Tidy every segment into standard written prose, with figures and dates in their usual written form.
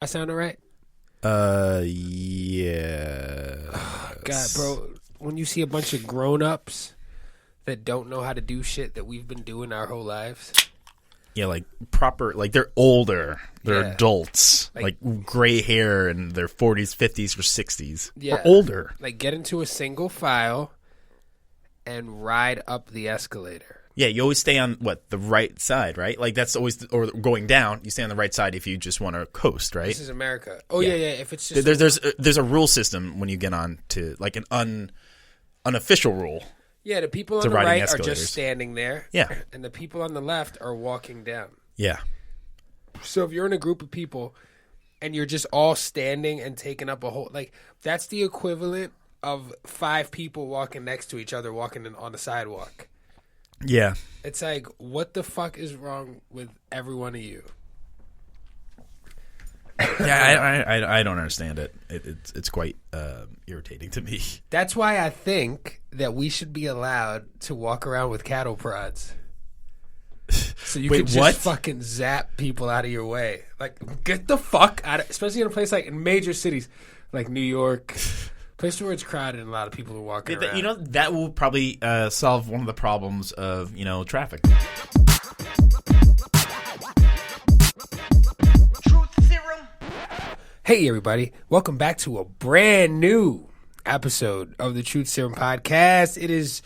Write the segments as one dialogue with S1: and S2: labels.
S1: I sound all right?
S2: Yeah.
S1: God, bro, when you see a bunch of grown-ups that don't know how to do shit that we've been doing our whole lives.
S2: Yeah, like proper, like they're older. They're
S1: Yeah.
S2: adults. Like gray hair in their 40s, 50s, or 60s.
S1: Yeah.
S2: Or older.
S1: Like, get into a single file and ride up the escalator.
S2: Yeah, you always stay on, the right side, right? Like, that's always, or going down, you stay on the right side if you just want to coast, right?
S1: This is America. Oh, yeah. If it's just...
S2: There's a rule system when you get on to, like, an unofficial rule.
S1: Yeah, the people on
S2: to
S1: the
S2: riding
S1: right are
S2: escalators.
S1: just standing there.
S2: Yeah.
S1: And the people on the left are walking down.
S2: Yeah.
S1: So if you're in a group of people and you're just all standing and taking up a whole... Like, that's the equivalent of 5 people walking next to each other walking on the sidewalk.
S2: Yeah.
S1: It's like, what the fuck is wrong with every one of you?
S2: Yeah, I don't understand it. It's quite irritating to me.
S1: That's why I think that we should be allowed to walk around with cattle prods. So you
S2: Wait,
S1: can just
S2: what?
S1: fucking zap people out of your way. Like, get the fuck out of... Especially in a place like in major cities, like New York... Place where it's crowded and a lot of people are walking around.
S2: You know, that will probably solve one of the problems of, traffic.
S3: Trooth Syrum.
S1: Hey, everybody. Welcome back to a brand new episode of the Trooth Syrum podcast. It is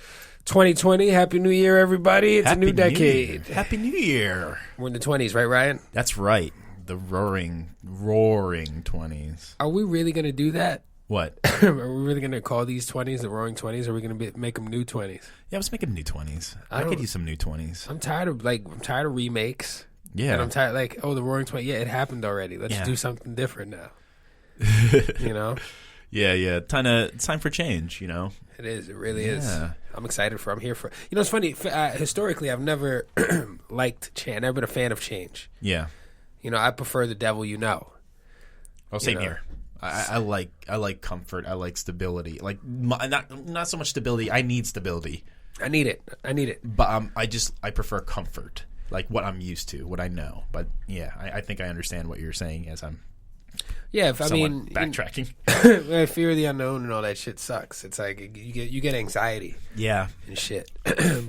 S1: 2020. Happy New Year, everybody. It's a new decade.
S2: Happy New Year.
S1: We're in the 20s, right, Ryan?
S2: That's right. The roaring 20s.
S1: Are we really going to do that?
S2: What?
S1: Are we really going to call these 20s the roaring 20s? Or are we going to make them new 20s?
S2: Yeah, let's make it new 20s. I could use some new 20s.
S1: I'm tired of remakes.
S2: Yeah.
S1: And I'm tired, the roaring 20s. Yeah, it happened already. Let's do something different now.
S2: Yeah. It's time for change,
S1: It is. It really is. I'm excited I'm here for. It's funny. Historically, I've never liked change. I've never been a fan of change.
S2: Yeah.
S1: I prefer the devil
S2: Oh, same here. I like comfort. I like stability. Like not so much stability. I need stability.
S1: I need it.
S2: But I prefer comfort, like what I'm used to, what I know. But yeah, I think I understand what you're saying as I'm.
S1: Yeah,
S2: backtracking.
S1: Fear of the unknown and all that shit sucks. It's like you get anxiety.
S2: Yeah,
S1: and shit.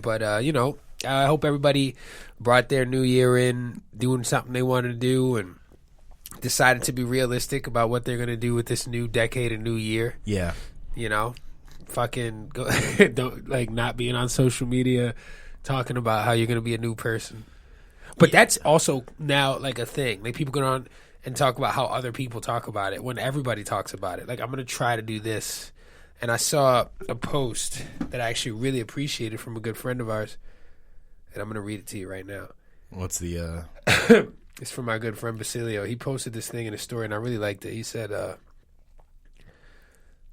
S1: But I hope everybody brought their new year in doing something they wanted to do and decided to be realistic about what they're going to do with this new decade and new year.
S2: Yeah.
S1: Fucking go, don't not being on social media talking about how you're going to be a new person. But that's also now a thing. People go on and talk about how other people talk about it when everybody talks about it. I'm going to try to do this. And I saw a post that I actually really appreciated from a good friend of ours. And I'm going to read it to you right now.
S2: What's the
S1: It's from my good friend Basilio. He posted this thing in his story, and I really liked it. He said,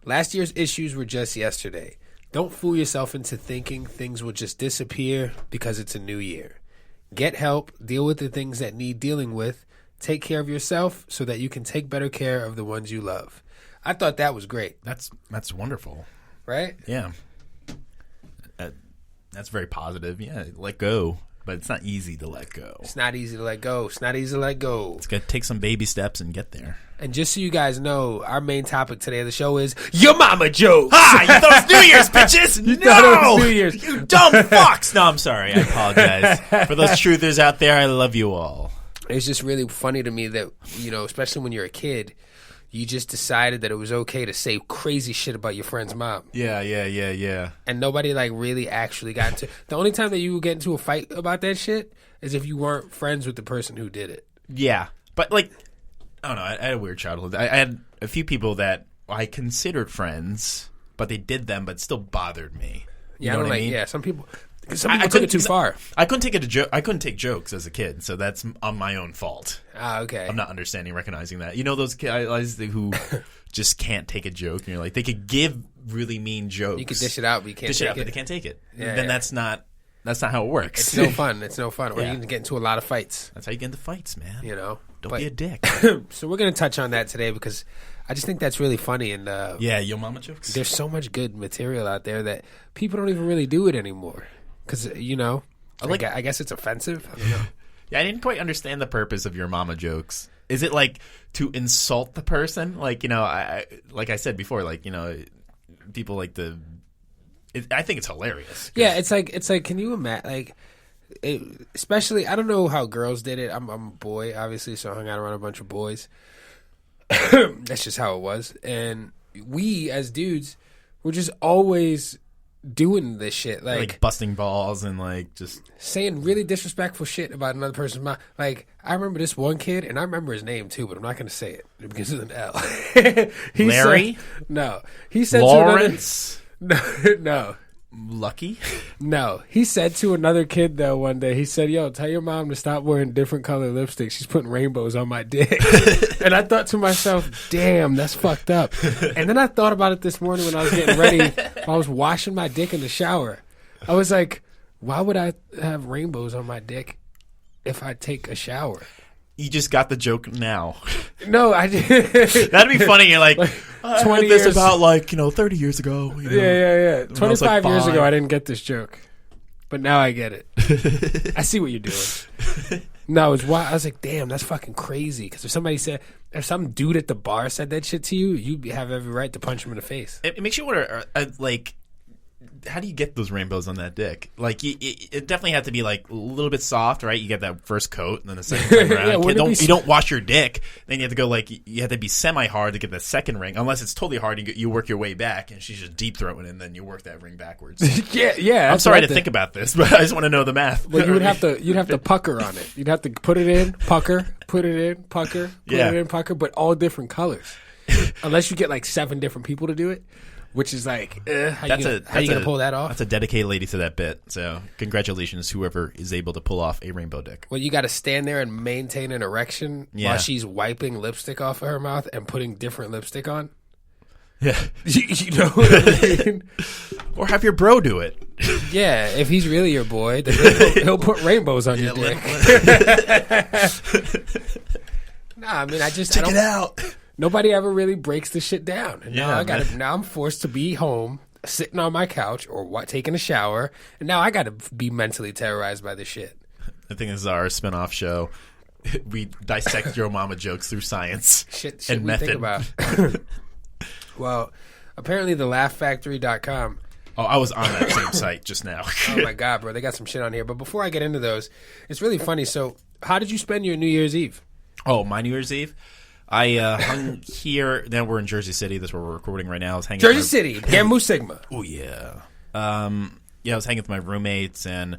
S1: last year's issues were just yesterday. Don't fool yourself into thinking things will just disappear because it's a new year. Get help, deal with the things that need dealing with, take care of yourself so that you can take better care of the ones you love. I thought that was great.
S2: That's wonderful.
S1: Right?
S2: Yeah. That's very positive. Yeah, let go. But it's not easy to let go.
S1: It's not easy to let go. It's
S2: going to take some baby steps and get there.
S1: And just so you guys know, our main topic today of the show is your mama jokes.
S2: Ah, you thought it was New Year's, bitches.
S1: You thought it was New Year's.
S2: You dumb fucks. No, I'm sorry. I apologize. For those truthers out there, I love you all.
S1: It's just really funny to me that, especially when you're a kid, you just decided that it was okay to say crazy shit about your friend's mom.
S2: Yeah.
S1: And nobody really actually got into. The only time that you would get into a fight about that shit is if you weren't friends with the person who did it.
S2: Yeah, but I don't know. I had a weird childhood. I had a few people that I considered friends, but they did them, but still bothered me. You know what I mean?
S1: Yeah, some people took it too far.
S2: I couldn't take it I couldn't take jokes as a kid, so that's on my own fault.
S1: Ah, okay.
S2: I'm not recognizing that. Those kids who just can't take a joke, and you're like, they could give really mean jokes.
S1: You could dish it out, but you can't take it.
S2: But they can't take it.
S1: Yeah,
S2: then that's not how it works.
S1: It's no fun. Or
S2: Yeah.
S1: you can get into a lot of fights.
S2: That's how you get into fights, man. Don't be a dick.
S1: So we're going to touch on that today because I just think that's really funny. And
S2: your mama jokes.
S1: There's so much good material out there that people don't even really do it anymore. Because, I guess it's offensive. I don't know.
S2: Yeah, I didn't quite understand the purpose of your mama jokes. Is it like to insult the person? Like, like I said before, like, people like to. I think it's hilarious.
S1: Yeah, it's like, can you imagine? Like, especially, I don't know how girls did it. I'm a boy, obviously, so I hung out around a bunch of boys. That's just how it was. And we, as dudes, were just always doing this shit. Like
S2: busting balls and, like, just
S1: saying really disrespectful shit about another person's mouth. Like, I remember this one kid, and I remember his name, too, but I'm not going to say it. It begins with an L.
S2: Larry?
S1: No. He said
S2: Lawrence?
S1: No.
S2: Lucky?
S1: No. He said to another kid, though, one day, he said, yo, tell your mom to stop wearing different colored lipstick. She's putting rainbows on my dick. And I thought to myself, damn, that's fucked up. And then I thought about it this morning when I was getting ready. I was washing my dick in the shower. I was like, why would I have rainbows on my dick if I take a shower?
S2: You just got the joke now.
S1: No, I did.
S2: That'd be funny. You're like
S1: 20
S2: years
S1: years
S2: about 30 years ago.
S1: Yeah. 25 years ago, I didn't get this joke, but now I get it. I see what you're doing. No, it was wild. I was like, damn, that's fucking crazy. Because if some dude at the bar said that shit to you, you have every right to punch him in the face.
S2: It makes you wonder, like, how do you get those rainbows on that dick? Like, it definitely had to be like a little bit soft, right? You get that first coat, and then the second time around. You don't wash your dick. Then you have to go you have to be semi hard to get the second ring. Unless it's totally hard, you work your way back, and she's just deep throating, and then you work that ring backwards.
S1: yeah.
S2: I'm sorry to think about this, but I just want to know the math.
S1: Well, you'd have to pucker on it. You'd have to put it in, pucker, put it in, pucker, put it in, pucker, but all different colors. Unless you get like 7 different people to do it. Which is like, how you gonna pull that off?
S2: That's a dedicated lady to that bit. So congratulations, whoever is able to pull off a rainbow dick.
S1: Well, you got to stand there and maintain an erection while she's wiping lipstick off of her mouth and putting different lipstick on.
S2: Yeah,
S1: you know what I mean?
S2: Or have your bro do it.
S1: Yeah, if he's really your boy, then he'll put rainbows on your dick. Nah, I mean,
S2: check it out.
S1: Nobody ever really breaks the shit down. And now I'm forced to be home, sitting on my couch or taking a shower, and now I got to be mentally terrorized by this shit.
S2: I think this is our spinoff show. We dissect your mama jokes through science
S1: shit
S2: and
S1: we
S2: method.
S1: Think about. Well, apparently the laughfactory.com.
S2: Oh, I was on that same site just now.
S1: Oh my God, bro. They got some shit on here. But before I get into those, it's really funny. So how did you spend your New Year's Eve?
S2: Oh, my New Year's Eve? I hung here. Now we're in Jersey City. That's where we're recording right now. I was hanging
S1: Jersey City, Gamu Sigma.
S2: Oh yeah. I was hanging with my roommates, and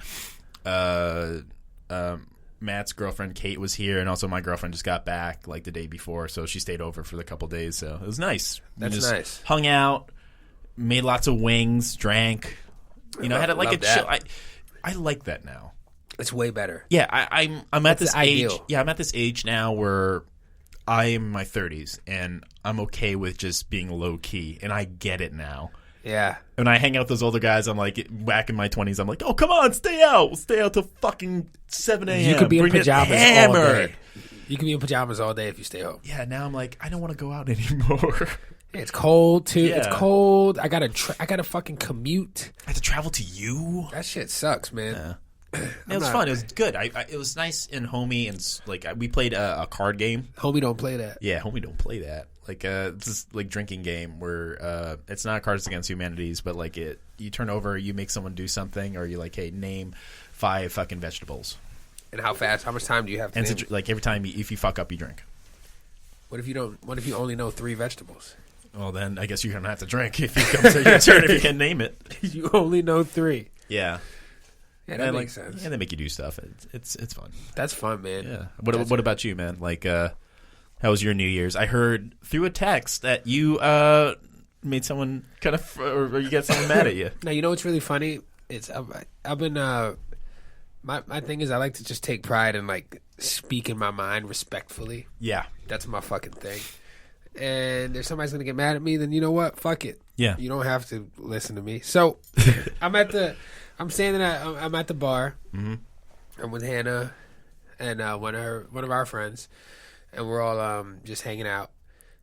S2: Matt's girlfriend Kate was here, and also my girlfriend just got back like the day before, so she stayed over for the couple days. So it was nice.
S1: That's nice.
S2: Hung out, made lots of wings, drank. I had it like a chill. I like that now.
S1: It's way better.
S2: Yeah, I'm at this age.
S1: Ideal.
S2: Yeah, I'm at this age now where I am in my 30s, and I'm okay with just being low-key, and I get it now.
S1: Yeah.
S2: When I hang out with those older guys, I'm like, back in my 20s, I'm like, oh, come on, stay out. We'll stay out till fucking 7 a.m.
S1: You could be in pajamas all day. You can be in pajamas all day if you stay home.
S2: Yeah, now I'm like, I don't want to go out anymore.
S1: It's cold, too.
S2: Yeah.
S1: It's cold. I gotta fucking commute.
S2: I have to travel to you.
S1: That shit sucks, man.
S2: Yeah. It was fun. It was good. It was nice and homey, and like we played a card game.
S1: Homie don't play that.
S2: Yeah, homie don't play that. Like it's this like drinking game where it's not Cards Against Humanities, but like you turn over, you make someone do something, or you like, hey, name 5 fucking vegetables.
S1: And how fast? How much time do you have to?
S2: And like every time if you fuck up, you drink.
S1: What if you don't? What if you only know 3 vegetables?
S2: Well, then I guess you're gonna have to drink if you come to your turn if you can name it.
S1: You only know 3.
S2: Yeah.
S1: Yeah, that makes sense.
S2: Yeah, they make you do stuff. It's fun.
S1: That's fun, man.
S2: Yeah. What about you, man? Like, how was your New Year's? I heard through a text that you made someone kind of, or you got someone mad at you.
S1: Now, you know what's really funny? I've been my thing is I like to just take pride in like speak in my mind respectfully. Yeah, that's my fucking thing. And if somebody's gonna get mad at me, then you know what? Fuck it. Yeah, you don't have to listen to me. So I'm at the bar. Mm-hmm. I'm with Hannah and one of our friends, and we're all just hanging out,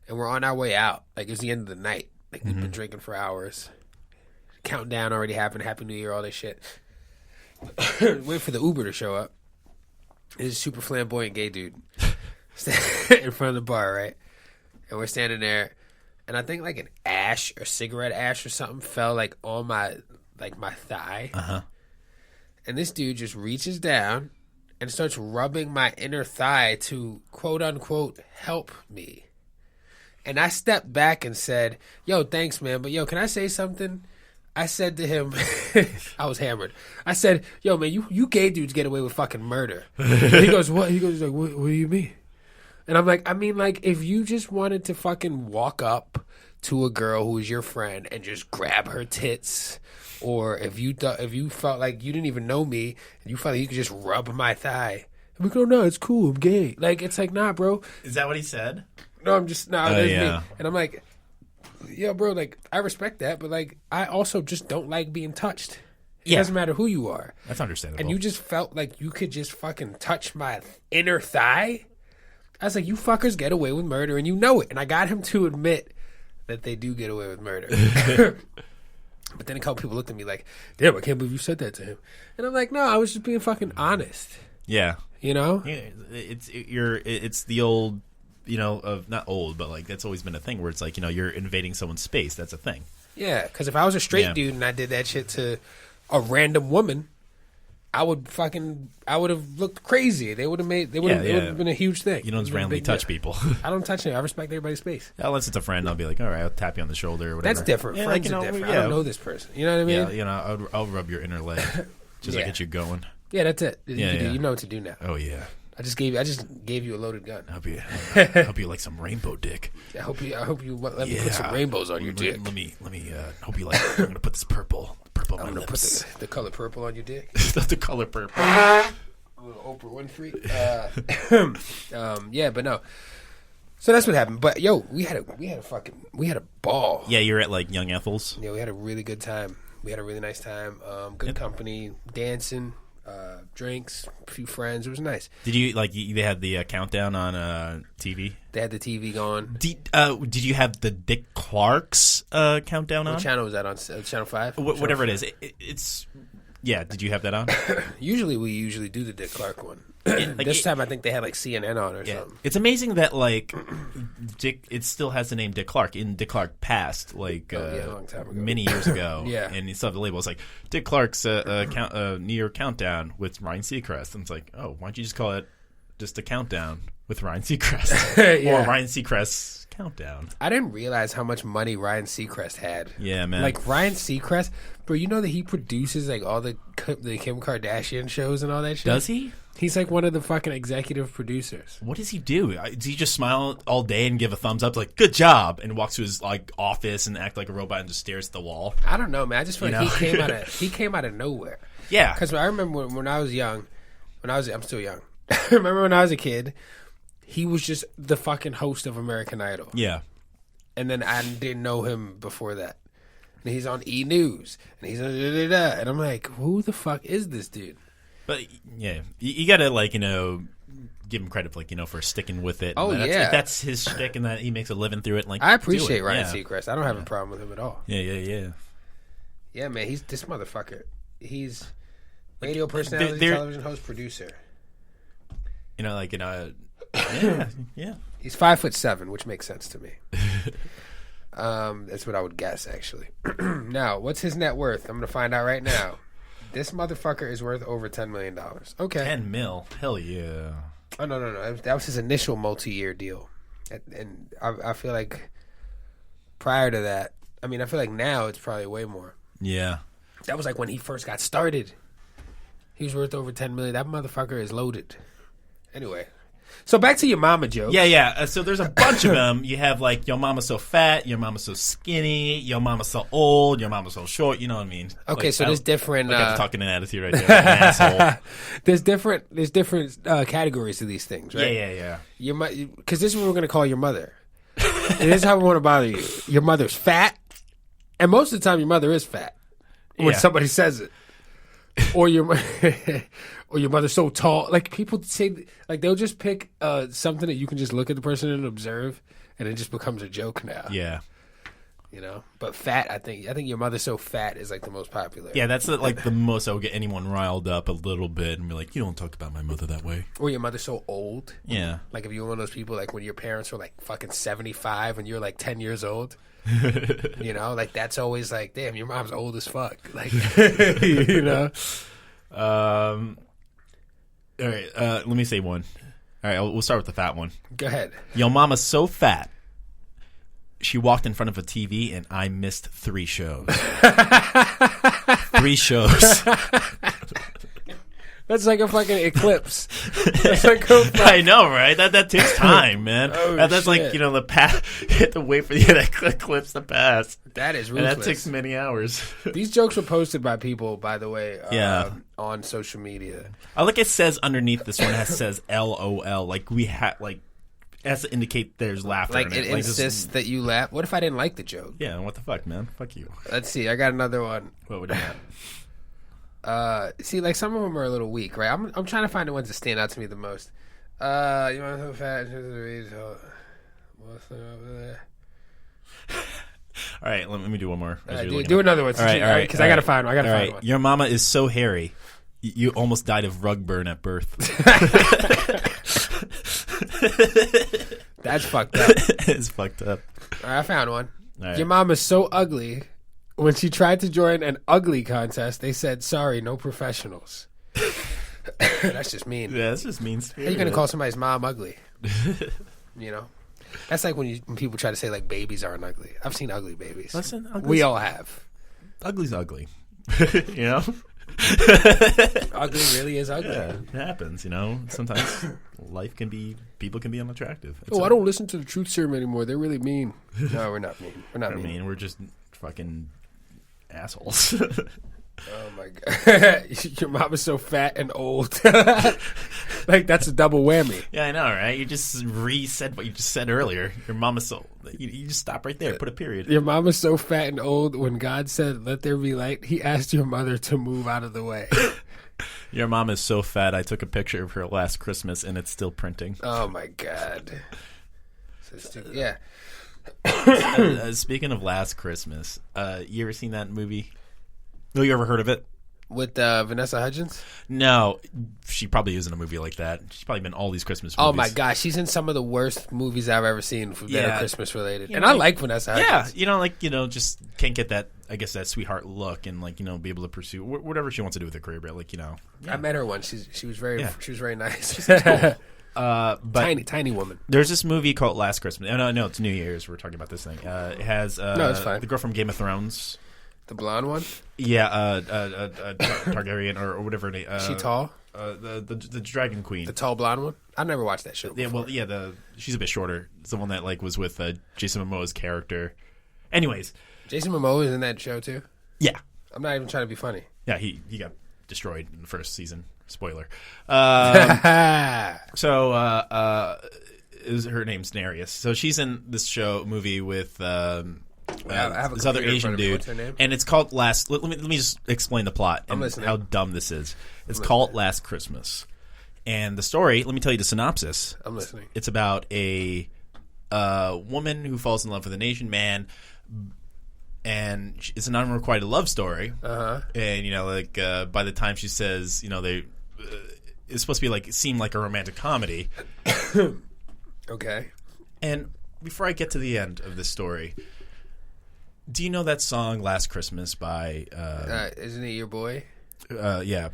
S1: and we're on our way out. Like it's the end of the night. Like we've been drinking for hours. Countdown already happened. Happy New Year, all this shit. Wait for the Uber to show up. This super flamboyant gay dude in front of the bar, right? And we're standing there, and I think like an ash or cigarette ash or something fell like on my thigh. And this dude just reaches down and starts rubbing my inner thigh to quote unquote help me. And I stepped back and said, "Yo, thanks, man, but yo, can I say something?" I said to him, I was hammered. I said, "Yo, man, you gay dudes get away with fucking murder." And he goes, "What?" He goes, like, what do you mean? And I'm like, I mean, like, if you just wanted to fucking walk up to a girl who is your friend and just grab her tits, or if you felt like you didn't even know me and you felt like you could just rub my thigh, and we go, "No, it's cool, I'm gay." Like, it's like, nah, bro.
S2: Is that what he said?
S1: No, I'm just, nah, that's me. And I'm like, yeah, bro, like, I respect that, but, like, I also just don't like being touched. It doesn't matter who you are.
S2: That's understandable.
S1: And you just felt like you could just fucking touch my inner thigh? I was like, you fuckers get away with murder, and you know it. And I got him to admit that they do get away with murder. But then a couple people looked at me like, "Damn, I can't believe you said that to him." And I'm like, no, I was just being fucking honest.
S2: Yeah.
S1: You know?
S2: Yeah, it's the old, of not old, but like that's always been a thing where it's like, you're invading someone's space. That's a thing.
S1: Yeah, because if I was a straight dude and I did that shit to a random woman, I would have looked crazy. It would have been a huge thing.
S2: You don't just randomly touch people.
S1: I don't touch them. I respect everybody's space.
S2: Unless it's a friend, I'll be like, all right, I'll tap you on the shoulder or whatever.
S1: That's different. Yeah, Friends are different. I don't know this person. You know what I mean?
S2: Yeah, I'll rub your inner leg just to get you going.
S1: Yeah, that's it.
S2: You
S1: know what to do now.
S2: Oh yeah.
S1: I just gave you a loaded gun.
S2: I hope you like some rainbow dick.
S1: I hope you let me put some rainbows on your dick.
S2: Let me hope you like. I'm gonna put this purple on my
S1: I'm
S2: lips.
S1: gonna put the color purple on your dick.
S2: The color purple.
S1: A little Oprah Winfrey. Yeah, but no. So that's what happened. But yo, we had a ball.
S2: Yeah, you're at like Young Ethel's.
S1: Yeah, we had a really good time. We had a really nice time. Good company, dancing. Drinks, a few friends. It was nice.
S2: Did you they had the countdown on TV?
S1: They had the TV going.
S2: Did you have the Dick Clark's countdown on?
S1: What channel was that on? Channel 5?
S2: Whatever it is. It's did you have that on?
S1: Usually we do the Dick Clark one. This time I think they had like CNN on or something.
S2: It's amazing that like Dick, it still has the name Dick Clark. In Dick Clark passed like
S1: a long time ago.
S2: many years ago.
S1: Yeah,
S2: and he still have the label. It's like Dick Clark's New Year countdown with Ryan Seacrest, and it's like, oh, why don't you just call it just a countdown with Ryan Seacrest or Ryan Seacrest's countdown?
S1: I didn't realize how much money Ryan Seacrest had.
S2: Yeah, man.
S1: Like Ryan Seacrest, bro. You know that he produces like all the Kim Kardashian shows and all that shit.
S2: Does he?
S1: He's like one of the fucking executive producers.
S2: What does he do? Does he just smile all day and give a thumbs up, like "good job," and walk to his like office and act like a robot and just stares at the wall?
S1: I don't know, man. I just feel like he came out of nowhere.
S2: Yeah,
S1: because I remember when I was young. I'm still young. I remember when I was a kid, he was just the fucking host of American Idol.
S2: Yeah, and
S1: then I didn't know him before that. And he's on E! News, and he's on and I'm like, who the fuck is this dude?
S2: But yeah, you gotta give him credit for for sticking with it.
S1: Oh,
S2: that's his shtick, and that he makes a living through it. Like,
S1: I appreciate Ryan Seacrest. I don't have a problem with him at all.
S2: Yeah.
S1: Yeah, man, he's this motherfucker. He's radio personality, television host, producer.
S2: Yeah.
S1: He's 5'7", which makes sense to me. That's what I would guess, actually. Now, what's his net worth? I'm gonna find out right now. This motherfucker is worth over $10 million. Okay.
S2: 10 mil? Hell yeah.
S1: Oh, no. That was his initial multi-year deal. And I feel like prior to that, I feel like now it's probably way more.
S2: Yeah.
S1: That was like when he first got started. He was worth over $10 million. That motherfucker is loaded. Anyway. So back to your mama jokes.
S2: Yeah. So there's a bunch of them. You have like, your mama's so fat, your mama's so skinny, your mama's so old, your mama's so short. You know what I mean?
S1: Okay, like, so there's different.
S2: I got the talking in attitude right there. Like an asshole.
S1: There's different categories to these things, right?
S2: Yeah.
S1: Because this is what we're gonna call your mother. And this is how we want to bother you. Your mother's fat, and most of the time your mother is fat when somebody says it, or your mother's so tall. Like people say, like they'll just pick something that you can just look at the person and observe, and it just becomes a joke now.
S2: Yeah.
S1: You know, but fat. I think Your Mother's So Fat is like the most popular.
S2: Yeah, that's like the most that will get anyone riled up a little bit and be like, you don't talk about my mother that way.
S1: Or Your Mother's So Old.
S2: Yeah.
S1: Like if you're one of those people like when your parents were like fucking 75 and you're like 10 years old. You know, like that's always like, damn, your mom's old as fuck. Like, you know.
S2: All right, let me say one. All right, we'll start with the fat one.
S1: Go ahead.
S2: Yo, mama's so fat. She walked in front of a TV and I missed 3 shows. 3 shows.
S1: That's like a fucking eclipse. That's like
S2: I know, right? That takes time, man. That's
S1: shit.
S2: like, you know, the path. You have to wait for the eclipse to pass.
S1: That is ruthless.
S2: And that takes many hours.
S1: These jokes were posted by people, by the way, on social media.
S2: I like it says underneath this one, says LOL. Like we had, like, it has to indicate there's laughter.
S1: Like
S2: in
S1: it insists that you laugh. What if I didn't like the joke?
S2: Yeah, what the fuck, man? Fuck you.
S1: Let's see. I got another one.
S2: What would you have?
S1: See, like some of them are a little weak, right? I'm trying to find the ones that stand out to me the most. You want so fat? What's over there?
S2: All right, let me do one more.
S1: Do another one.
S2: All right,
S1: because I gotta find one. I gotta find one.
S2: Your mama is so hairy. You almost died of rug burn at birth.
S1: That's fucked up.
S2: It's fucked up.
S1: All right, I found one.
S2: Right.
S1: Your mom is so ugly. When she tried to join an ugly contest, they said, "Sorry, no professionals." That's just mean.
S2: Yeah, that's just mean.
S1: How are you gonna call somebody's mom ugly? You know, that's like when people try to say like babies aren't ugly. I've seen ugly babies.
S2: Listen,
S1: we all have.
S2: Ugly's ugly. You know.
S1: Ugly really is ugly.
S2: Yeah, it happens, you know. Sometimes people can be unattractive.
S1: I don't listen to the Trooth Syrum anymore. They're really mean. No, we're not mean. We're not mean.
S2: We're just fucking assholes.
S1: Oh my god. Your mom is so fat and old. Like that's a double whammy.
S2: Yeah, I know, right? You just re-said what you just said earlier. Your mom is so... You just stop right there. Put a period.
S1: Your mom is so fat and old. When God said, "Let there be light," he asked your mother to move out of the way.
S2: Your mom is so fat. I took a picture of her last Christmas, and it's still printing.
S1: Oh my god. Yeah.
S2: Speaking of Last Christmas, you ever seen that movie? No, you ever heard of it?
S1: With Vanessa Hudgens?
S2: No, she probably is in a movie like that. She's probably been in all these Christmas movies.
S1: Oh my gosh, she's in some of the worst movies I've ever seen that are Christmas related. And
S2: know,
S1: I like Vanessa Hudgens.
S2: Yeah, just can't get that, I guess, that sweetheart look and be able to pursue whatever she wants to do with her career. But Yeah.
S1: I met her once. She was very nice.
S2: She seems cool.
S1: But tiny woman.
S2: There's this movie called Last Christmas. No, it's New Year's. We're talking about this thing. It has
S1: no, it's fine.
S2: The girl from Game of Thrones.
S1: The blonde one?
S2: Yeah, Targaryen or whatever.
S1: Is she tall?
S2: The Dragon Queen.
S1: The tall blonde one? I never watched that show before.
S2: Yeah, she's a bit shorter. It's the one that was with Jason Momoa's character. Anyways, Jason
S1: Momoa is in that show too?
S2: Yeah.
S1: I'm not even trying to be funny.
S2: Yeah, he got destroyed in the first season. Spoiler. So her name's Daenerys. So she's in this movie with this other Asian dude, and it's called Last. Let me just explain the plot and how dumb this is. It's called Last Christmas, and the story. Let me tell you the synopsis.
S1: I'm listening.
S2: It's about a woman who falls in love with an Asian man. And it's an unrequited love story.
S1: Uh-huh.
S2: And by the time she says, it's supposed to be seem like a romantic comedy.
S1: Okay.
S2: And before I get to the end of this story, do you know that song "Last Christmas" by?
S1: Isn't it your boy?
S2: Yeah.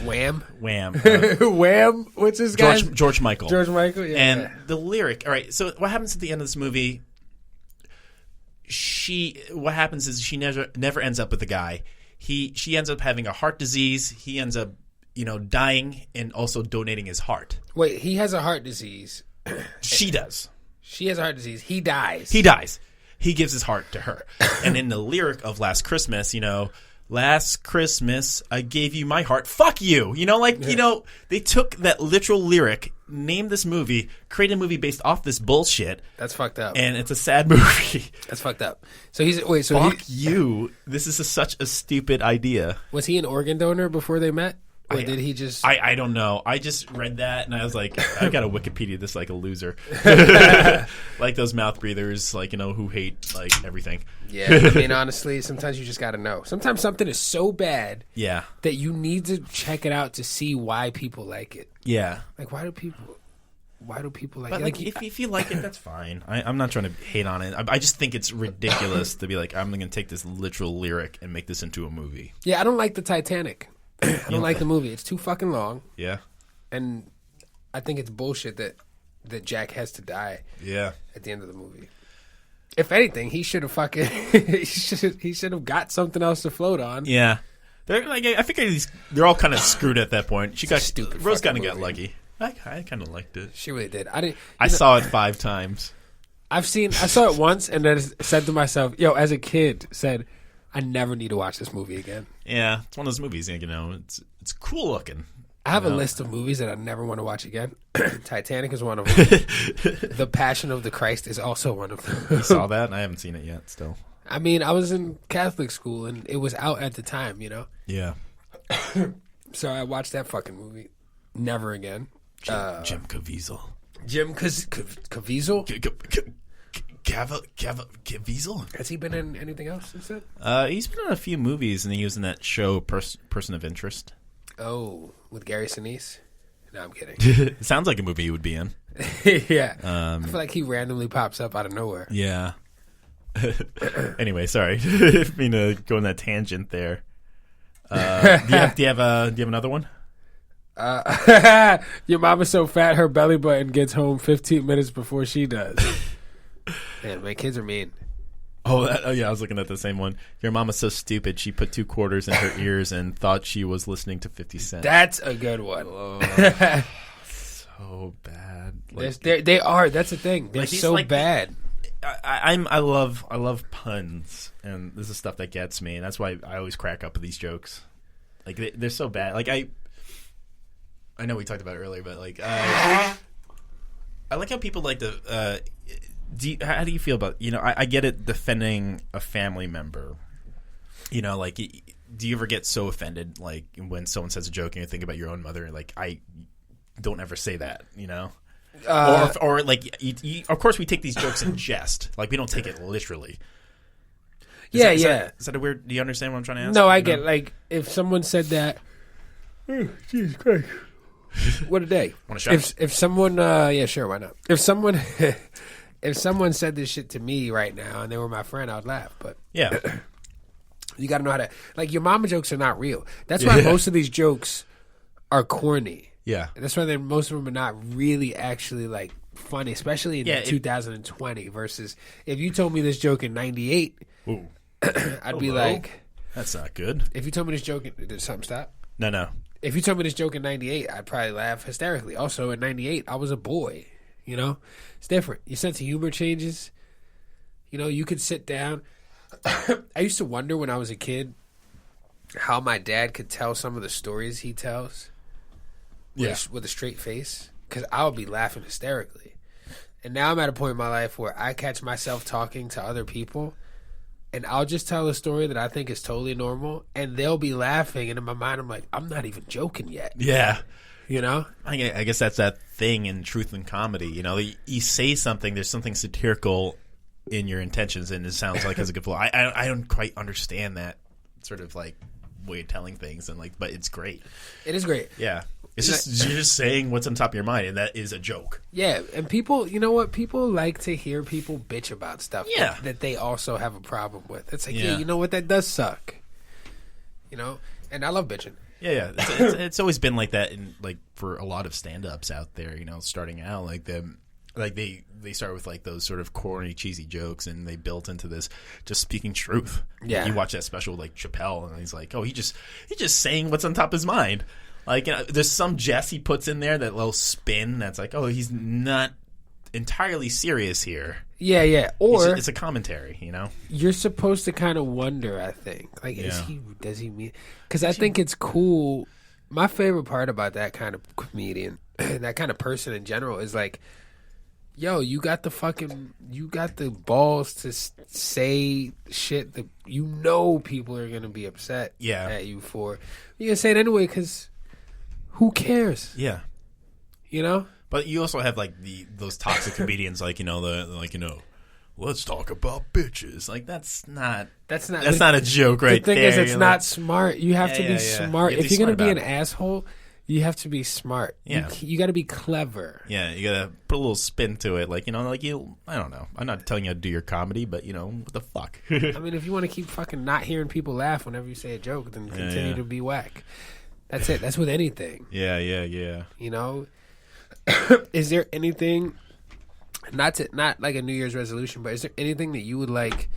S1: Wham.
S2: Wham.
S1: Wham. What's his guy?
S2: George Michael.
S1: George Michael. Yeah.
S2: And the lyric. All right. So what happens at the end of this movie? What happens is she never ends up with the guy. She ends up having a heart disease. He ends up, dying and also donating his heart.
S1: Wait, he has a heart disease.
S2: She does.
S1: She has a heart disease. He dies.
S2: He dies. He gives his heart to her. And in the lyric of Last Christmas, last Christmas I gave you my heart. Fuck you. They took that literal lyric, named this movie, created a movie based off this bullshit.
S1: That's fucked up.
S2: And it's a sad movie.
S1: That's fucked up. So
S2: fuck you. This is such a stupid idea.
S1: Was he an organ donor before they met? Or did he just...
S2: I don't know. I just read that, and I was like, I got to Wikipedia this like a loser. Like those mouth breathers, like, who hate, like, everything.
S1: Yeah, I mean, honestly, sometimes you just got to know. Sometimes something is so bad that you need to check it out to see why people like it.
S2: Yeah.
S1: Like, why do people like
S2: but
S1: it?
S2: Like, if you like it, that's fine. I'm not trying to hate on it. I just think it's ridiculous to be like, I'm going to take this literal lyric and make this into a movie.
S1: Yeah, I don't like the Titanic. I don't like the movie. It's too fucking long.
S2: Yeah.
S1: And I think it's bullshit that Jack has to die.
S2: Yeah.
S1: At the end of the movie. If anything, he should have fucking he should have got something else to float on.
S2: Yeah. They're like, I think they're all kind of screwed at that point. She got
S1: stupid.
S2: Rose kind of got lucky. I kind of liked it.
S1: She really did.
S2: I saw it 5 times.
S1: I saw it once and then said to myself, as a kid, I never need to watch this movie again.
S2: Yeah, it's one of those movies, it's cool looking.
S1: I have a list of movies that I never want to watch again. Titanic is one of them. The Passion of the Christ is also one of them.
S2: You saw that? I haven't seen it yet, still.
S1: I mean, I was in Catholic school, and it was out at the time,
S2: Yeah.
S1: So I watched that fucking movie. Never again.
S2: Jim Caviezel.
S1: Caviezel?
S2: Caviezel?
S1: Has he been in anything else since then?
S2: He's been in a few movies, and he was in that show, Person of Interest.
S1: Oh, with Gary Sinise? No, I'm kidding.
S2: It sounds like a movie you would be in.
S1: Yeah. I feel like he randomly pops up out of nowhere.
S2: Yeah. Anyway, sorry. Didn't mean to go on that tangent there. Do you have another one?
S1: Your mama's so fat her belly button gets home 15 minutes before she does. Man, my kids are mean.
S2: Oh, yeah, I was looking at the same one. Your mama's so stupid, she put 2 quarters in her ears and thought she was listening to 50 Cent.
S1: That's a good one.
S2: So bad.
S1: They are. That's the thing. They're so bad.
S2: I love puns, and this is stuff that gets me, and that's why I always crack up with these jokes. Like, they're so bad. Like, I know we talked about it earlier, but like, I like how people like to. How do you feel about I get it, defending a family member. Like, do you ever get so offended like when someone says a joke and you think about your own mother? Like, I don't ever say that. Or like, of course we take these jokes in jest. Like, we don't take it literally. Is that a weird? Do you understand what I'm trying to ask?
S1: No, I get like if someone said that. Oh, Jesus Christ! What a day!
S2: Want a shot?
S1: If someone, yeah, sure, why not? If someone said this shit to me right now and they were my friend, I would laugh. But
S2: yeah,
S1: you got to know how to, like, your mama jokes are not real. That's why most of these jokes are corny.
S2: Yeah,
S1: that's why most of them are not really actually like funny, especially in 2020. Versus if you told me this joke in '98, I'd be like,
S2: "That's not good."
S1: If you told me this joke, did something stop?
S2: No.
S1: If you told me this joke in '98, I'd probably laugh hysterically. Also, in '98, I was a boy. It's different. Your sense of humor changes. You could sit down. I used to wonder when I was a kid how my dad could tell some of the stories he tells with a straight face, because I would be laughing hysterically. And now I'm at a point in my life where I catch myself talking to other people, and I'll just tell a story that I think is totally normal, and they'll be laughing, and in my mind I'm like, I'm not even joking yet.
S2: Yeah.
S1: I
S2: guess that's that thing in truth and comedy. You say something, there's something satirical in your intentions, and it sounds like it's a good flow. I don't quite understand that sort of like way of telling things, and like, but it's great.
S1: It is great.
S2: Yeah, it's just you're just saying what's on top of your mind, and that is a joke.
S1: Yeah, and people, you know what? People like to hear people bitch about stuff that they also have a problem with. It's like, you know what? That does suck. And I love bitching.
S2: Yeah. It's always been like that in like for a lot of stand-ups out there. Starting out they start with like those sort of corny, cheesy jokes, and they built into this just speaking truth.
S1: Yeah,
S2: you watch that special like Chappelle, and he's like, oh, he's just saying what's on top of his mind. Like, there's some jest he puts in there, that little spin that's like, oh, he's not entirely serious here.
S1: Yeah. Or
S2: it's a commentary,
S1: You're supposed to kind of wonder, I think. Like, does he mean? Because I think it's cool. My favorite part about that kind of comedian, that kind of person in general, is like, yo, you got the balls to say shit that people are gonna be upset at you for. You can say it anyway because Who cares?
S2: Yeah.
S1: You know?
S2: But you also have like those toxic comedians, like let's talk about bitches. Like that's not a joke, right?
S1: The thing
S2: there.
S1: is, it's not smart. You have to be smart.
S2: If
S1: you're gonna be an asshole, you have to be smart.
S2: Yeah.
S1: You got to be clever.
S2: Yeah, you gotta put a little spin to it. Like I don't know. I'm not telling you to do your comedy, but what the fuck?
S1: I mean, if you want to keep fucking not hearing people laugh whenever you say a joke, then continue to be whack. That's it. That's with anything.
S2: Yeah.
S1: You know. Is there anything, not like a New Year's resolution, but is there anything that you would like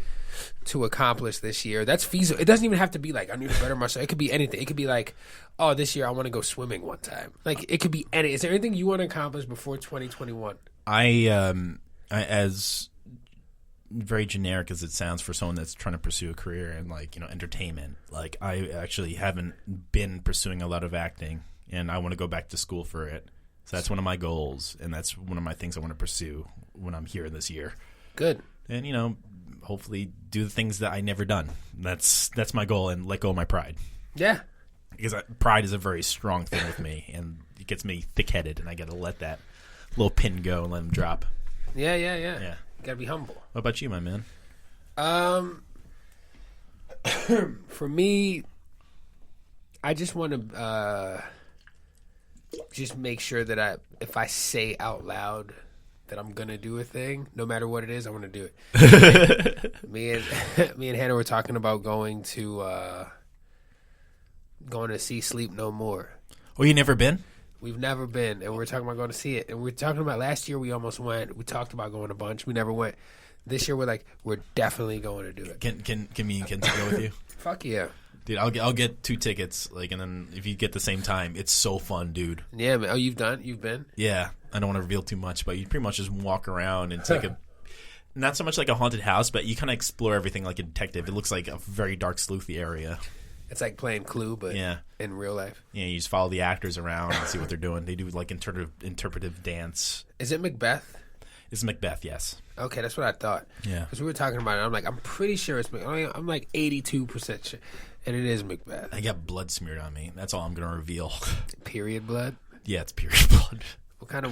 S1: to accomplish this year that's feasible? It doesn't even have to be like I need to better myself. It could be anything. It could be like, oh, this year I want to go swimming one time. Like it could be any. Is there anything you want to accomplish before 2021?
S2: I as very generic as it sounds for someone that's trying to pursue a career in entertainment. Like I actually haven't been pursuing a lot of acting, and I want to go back to school for it. So that's one of my goals, and that's one of my things I want to pursue when I'm here this year.
S1: Good.
S2: And, hopefully do the things that I never done. That's my goal, and let go of my pride.
S1: Yeah.
S2: Because pride is a very strong thing with me, and it gets me thick-headed, and I got to let that little pin go and let him drop.
S1: Yeah. You got to be humble.
S2: What about you, my man?
S1: For me, I just want to... just make sure that if I say out loud that I'm gonna do a thing, no matter what it is, I want to do it. me and Hannah were talking about going to see Sleep No More.
S2: Oh, you never been?
S1: We've never been, and we're talking about going to see it. And we're talking about last year we almost went. We talked about going a bunch. We never went. This year we're definitely going to do it.
S2: Can me and Kenzie go with you?
S1: Fuck yeah.
S2: Dude, I'll get 2 tickets, and then if you get the same time, it's so fun, dude.
S1: Yeah, man. Oh, you've been?
S2: Yeah, I don't want to reveal too much, but you pretty much just walk around and take not so much like a haunted house, but you kind of explore everything like a detective. It looks like a very dark, sleuthy area.
S1: It's like playing Clue, but in real life.
S2: Yeah, you just follow the actors around and see what they're doing. They do like interpretive dance.
S1: Is it Macbeth?
S2: It's Macbeth, yes.
S1: Okay, that's what I thought.
S2: Yeah,
S1: because we were talking about it. I'm pretty sure it's Macbeth. I'm like 82% sure. And it is Macbeth.
S2: I got blood smeared on me. That's all I'm going to reveal.
S1: Period blood?
S2: Yeah, it's period blood.
S1: What kind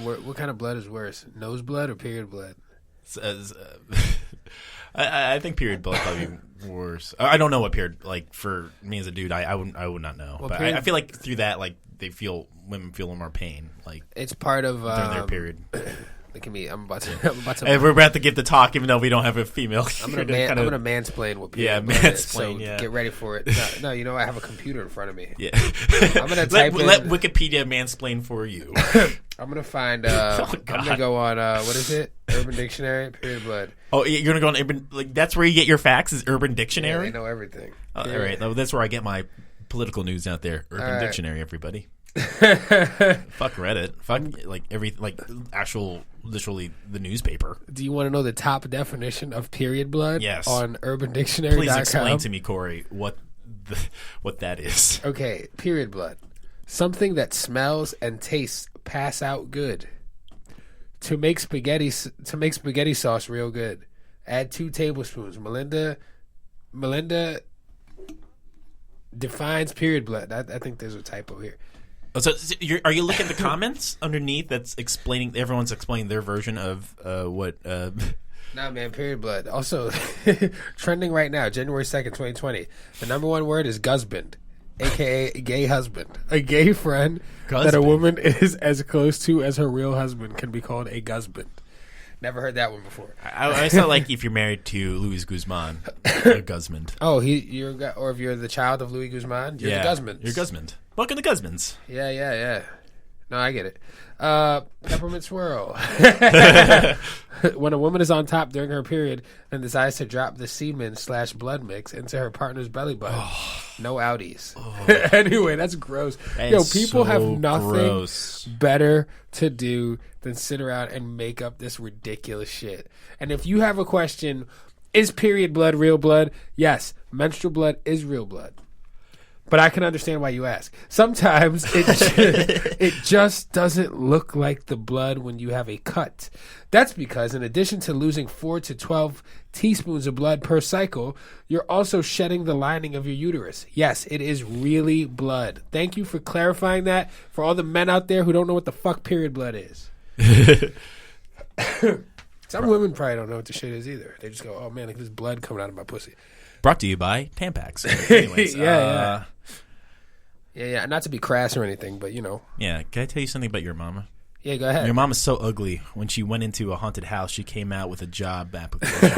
S1: of blood is worse? Nose blood or period blood?
S2: I think period blood probably worse. I don't know what period, like for me as a dude, I would not know. Well, but I feel like through that, like women feel more pain. Like
S1: it's part of
S2: during their period.
S1: Look at me. I'm about to.
S2: Hey, we're about to give the talk, even though we don't have a female.
S1: I'm gonna mansplain what.
S2: Yeah, mansplain.
S1: So get ready for it. No, I have a computer in front of me.
S2: Yeah,
S1: I'm gonna type
S2: let Wikipedia mansplain for you.
S1: I'm gonna find. I'm gonna go on. What is it? Urban Dictionary. Period blood.
S2: Oh, you're gonna go on Urban. Like that's where you get your facts. Is Urban Dictionary?
S1: Yeah, they know everything.
S2: All right, that's where I get my political news out there. Urban Dictionary, everybody. Fuck Reddit. Fuck actual literally the newspaper.
S1: Do you want to know the top definition of period blood?
S2: Yes.
S1: On UrbanDictionary.com.
S2: Please explain to me, Corey, what that is.
S1: Okay, period blood. Something that smells and tastes pass out good. To make spaghetti sauce real good. Add 2 tablespoons. Melinda defines period blood. I think there's a typo here.
S2: So are you looking at the comments underneath that's explaining? Everyone's explaining their version of what.
S1: Nah, man, period blood. Also, trending right now, January 2nd, 2020. The number 1 word is gusband, a.k.a. gay husband. A gay friend that a woman is as close to as her real husband can be called a gusband. Never heard that one before.
S2: I felt like if you're married to Luis Guzman, you're a Guzman.
S1: Oh, or if you're the child of Luis Guzman, you're the Guzmans.
S2: You're Guzman. Welcome to Guzmans.
S1: Yeah. No, I get it. Peppermint swirl. When a woman is on top during her period and decides to drop the semen/blood mix into her partner's belly button, no outies. Anyway, that's gross. People have nothing better to do than sit around and make up this ridiculous shit. And if you have a question, is period blood real blood? Yes, menstrual blood is real blood. But I can understand why you ask. Sometimes it just doesn't look like the blood when you have a cut. That's because in addition to losing 4 to 12 teaspoons of blood per cycle, you're also shedding the lining of your uterus. Yes, it is really blood. Thank you for clarifying that for all the men out there who don't know what the fuck period blood is. Some women probably don't know what the shit is either. They just go, oh man, like there's blood coming out of my pussy.
S2: Brought to you by Tampax. Anyways,
S1: yeah. Not to be crass or anything, but you know.
S2: Yeah, can I tell you something about your mama?
S1: Yeah, go ahead.
S2: Your mom is so ugly. When she went into a haunted house, she came out with a job application.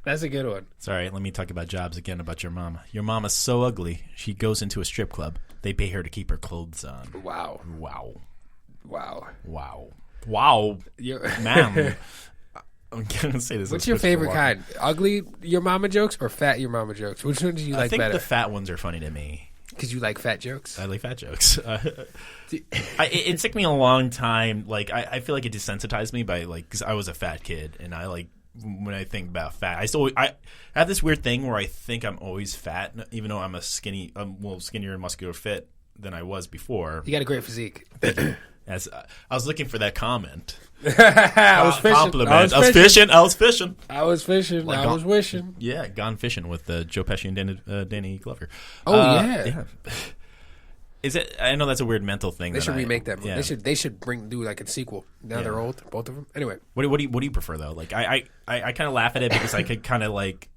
S1: That's a good one.
S2: Sorry, let me talk about jobs again about your mama. Your mama's so ugly. She goes into a strip club. They pay her to keep her clothes on.
S1: Wow.
S2: Man. I'm gonna say this.
S1: What's your favorite kind? Ugly your mama jokes or fat your mama jokes? Which one do you like better?
S2: I think the fat ones are funny to me.
S1: Because you like fat jokes?
S2: I like fat jokes. It took me a long time. Like I feel like it desensitized me by like because I was a fat kid, and I like when I think about fat, I have this weird thing where I think I'm always fat, even though I'm skinnier and muscular fit than I was before.
S1: You got a great physique.
S2: As I was looking for that comment.
S1: I was fishing.
S2: Compliment. I was fishing.
S1: Like I was wishing.
S2: Yeah, gone fishing with Joe Pesci and Danny Glover.
S1: Oh yeah.
S2: Is it? I know that's a weird mental thing.
S1: They should remake that movie.
S2: Yeah.
S1: They should do like a sequel. Now they're old, both of them. Anyway,
S2: what do you prefer though? Like I kind of laugh at it because I could kind of like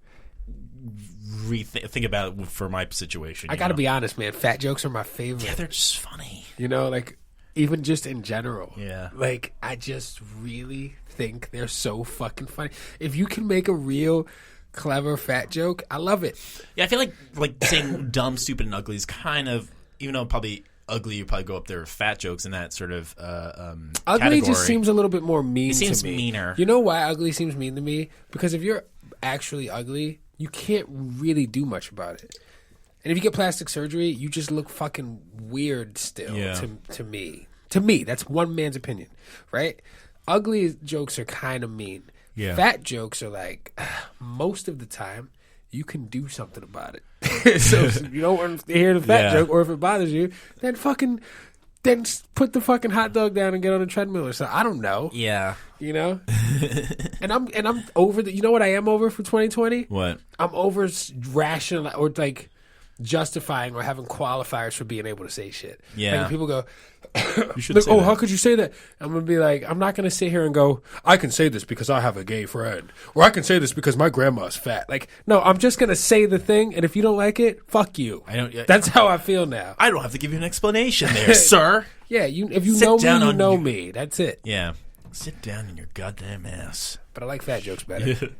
S2: think about it for my situation.
S1: I got to be honest, man. Fat jokes are my favorite.
S2: Yeah, they're just funny.
S1: You know, like. Even just in general.
S2: Yeah.
S1: Like, I just really think they're so fucking funny. If you can make a real clever fat joke, I love it.
S2: Yeah, I feel like saying dumb, stupid, and ugly is kind of, even though probably ugly, you probably go up there with fat jokes in that sort of
S1: ugly
S2: category.
S1: just seems a little bit more mean to me. It
S2: seems meaner.
S1: You know why ugly seems mean to me? Because if you're actually ugly, you can't really do much about it. And if you get plastic surgery, you just look fucking weird still to me. To me, that's one man's opinion, right? Ugly jokes are kind of mean.
S2: Yeah.
S1: Fat jokes are like, most of the time, you can do something about it. So if you don't want to hear the fat joke, or if it bothers you, then put the fucking hot dog down and get on a treadmill or something. I don't know.
S2: Yeah.
S1: You know? and I'm over you know what I am over for 2020?
S2: What?
S1: I'm over rational or like justifying or having qualifiers for being able to say shit.
S2: Yeah.
S1: Like when people go,
S2: you should
S1: like,
S2: say
S1: oh,
S2: that.
S1: how could you say that? I'm going to be like, I'm not going to sit here and go, I can say this because I have a gay friend. Or I can say this because my grandma's fat. Like, no, I'm just going to say the thing, and if you don't like it, fuck you. That's how I feel now.
S2: I don't have to give you an explanation there, sir.
S1: Yeah, if you know me, you know me. That's it.
S2: Yeah. Sit down in your goddamn ass.
S1: But I like fat jokes better.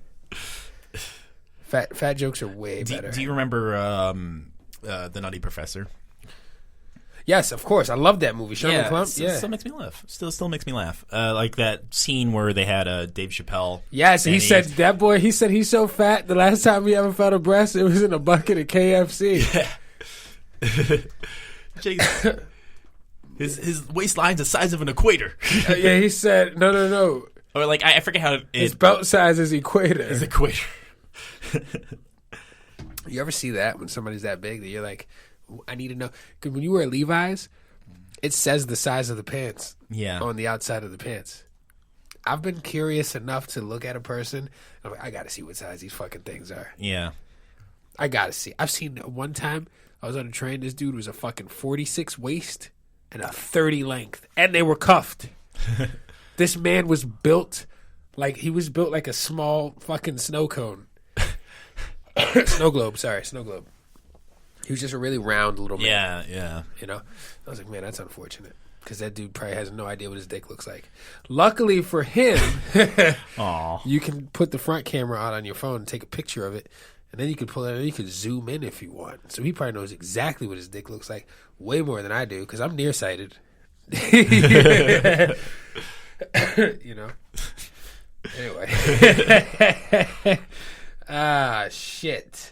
S1: Fat jokes are way better.
S2: Do you remember The Nutty Professor?
S1: Yes, of course. I love that movie. Sherman Klump.
S2: Still makes me laugh. Still makes me laugh. Like that scene where they had Dave Chappelle.
S1: Yes, he said that boy. He said he's so fat. The last time he ever felt a breast, it was in a bucket of KFC.
S2: Yeah. his waistline's the size of an equator.
S1: Yeah, he said no.
S2: Or like I forget how
S1: his belt size is equator.
S2: Is equator.
S1: You ever see that when somebody's that big that you're like, I need to know? Because when you wear Levi's, it says the size of the pants on the outside of the pants. I've been curious enough to look at a person. I'm like, I got to see what size these fucking things are.
S2: Yeah.
S1: I got to see. I've seen one time I was on a train. This dude was a fucking 46 waist and a 30 length. And they were cuffed. This man was built like a small fucking snow cone. Snow globe. He was just a really round little man.
S2: Yeah.
S1: You know? I was like, man, that's unfortunate. Because that dude probably has no idea what his dick looks like. Luckily for him, you can put the front camera out on your phone and take a picture of it. And then you can pull it and you can zoom in if you want. So he probably knows exactly what his dick looks like. Way more than I do because I'm nearsighted. You know? Anyway. Shit.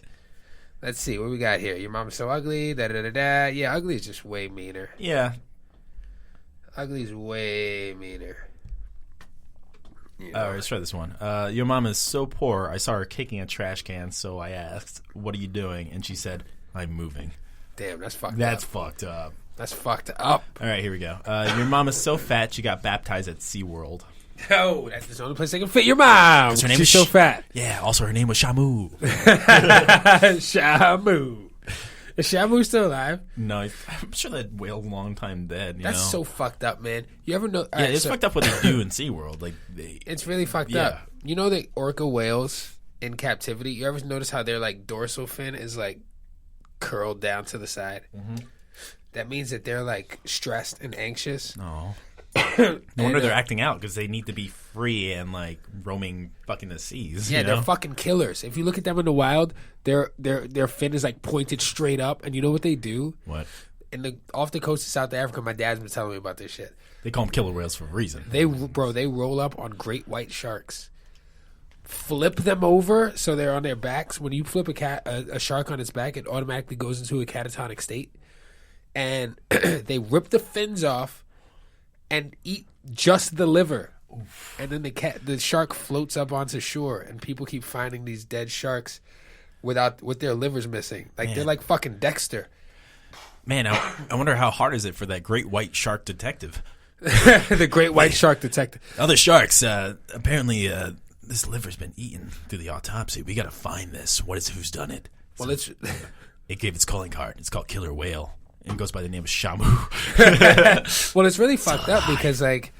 S1: Let's see what we got here. Your mom's so ugly. Da. Yeah, ugly is just way meaner.
S2: Yeah.
S1: Ugly is way meaner.
S2: You know? Let's try this one. Your mom is so poor. I saw her kicking a trash can, so I asked, "What are you doing?" And she said, I'm moving.
S1: Damn, that's fucked up.
S2: That's fucked up.
S1: That's fucked up.
S2: All right, here we go. Your mom is so fat she got baptized at SeaWorld.
S1: Oh, that's the only place they can fit your mom.
S2: Her name
S1: She's so fat.
S2: Yeah, also her name was Shamu.
S1: Shamu. Is Shamu still alive?
S2: No, I'm sure that whale's a long time dead.
S1: That's so fucked up, man. You ever know?
S2: Yeah, it's fucked up what they do in SeaWorld. Like,
S1: it's really fucked up. You know the orca whales in captivity? You ever notice how their like dorsal fin is like curled down to the side? Mm-hmm. That means that they're like stressed and anxious.
S2: No. No wonder they're acting out because they need to be free and like roaming fucking the seas.
S1: Yeah, they're fucking killers. If you look at them in the wild, their fin is like pointed straight up, and you know what they do?
S2: What?
S1: Off the coast of South Africa, my dad's been telling me about this shit.
S2: They call them killer whales for a reason.
S1: They roll up on great white sharks, flip them over so they're on their backs. When you flip a shark on its back, it automatically goes into a catatonic state, and they rip the fins off and eat just the liver. Oof. And then the shark floats up onto shore, and people keep finding these dead sharks with their livers missing. Like, they're like fucking Dexter.
S2: Man, I wonder how hard is it for that great white shark detective?
S1: The great white shark detective.
S2: Other sharks, apparently this liver's been eaten through the autopsy. We got to find this. Who's done it?
S1: Well,
S2: it gave its calling card. It's called Killer Whale. And goes by the name of Shamu.
S1: Well, it's really fucked up because like,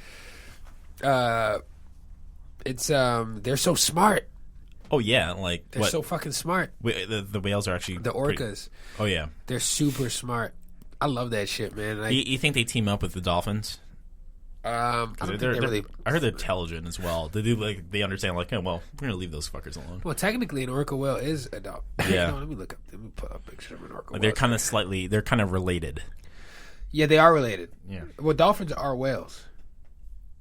S1: it's they're so smart.
S2: Oh yeah, like
S1: they're so fucking smart.
S2: The whales are actually
S1: the orcas.
S2: Oh yeah,
S1: they're super smart. I love that shit, man. Like,
S2: you think they team up with the dolphins?
S1: I heard
S2: they're intelligent as well. They do they understand like, oh well, we're gonna leave those fuckers alone.
S1: Well, technically, an orca whale is a dog.
S2: Yeah.
S1: Let me put up a picture of an orca whale.
S2: They're kind of related.
S1: Yeah, they are related.
S2: Yeah.
S1: Well, dolphins are whales.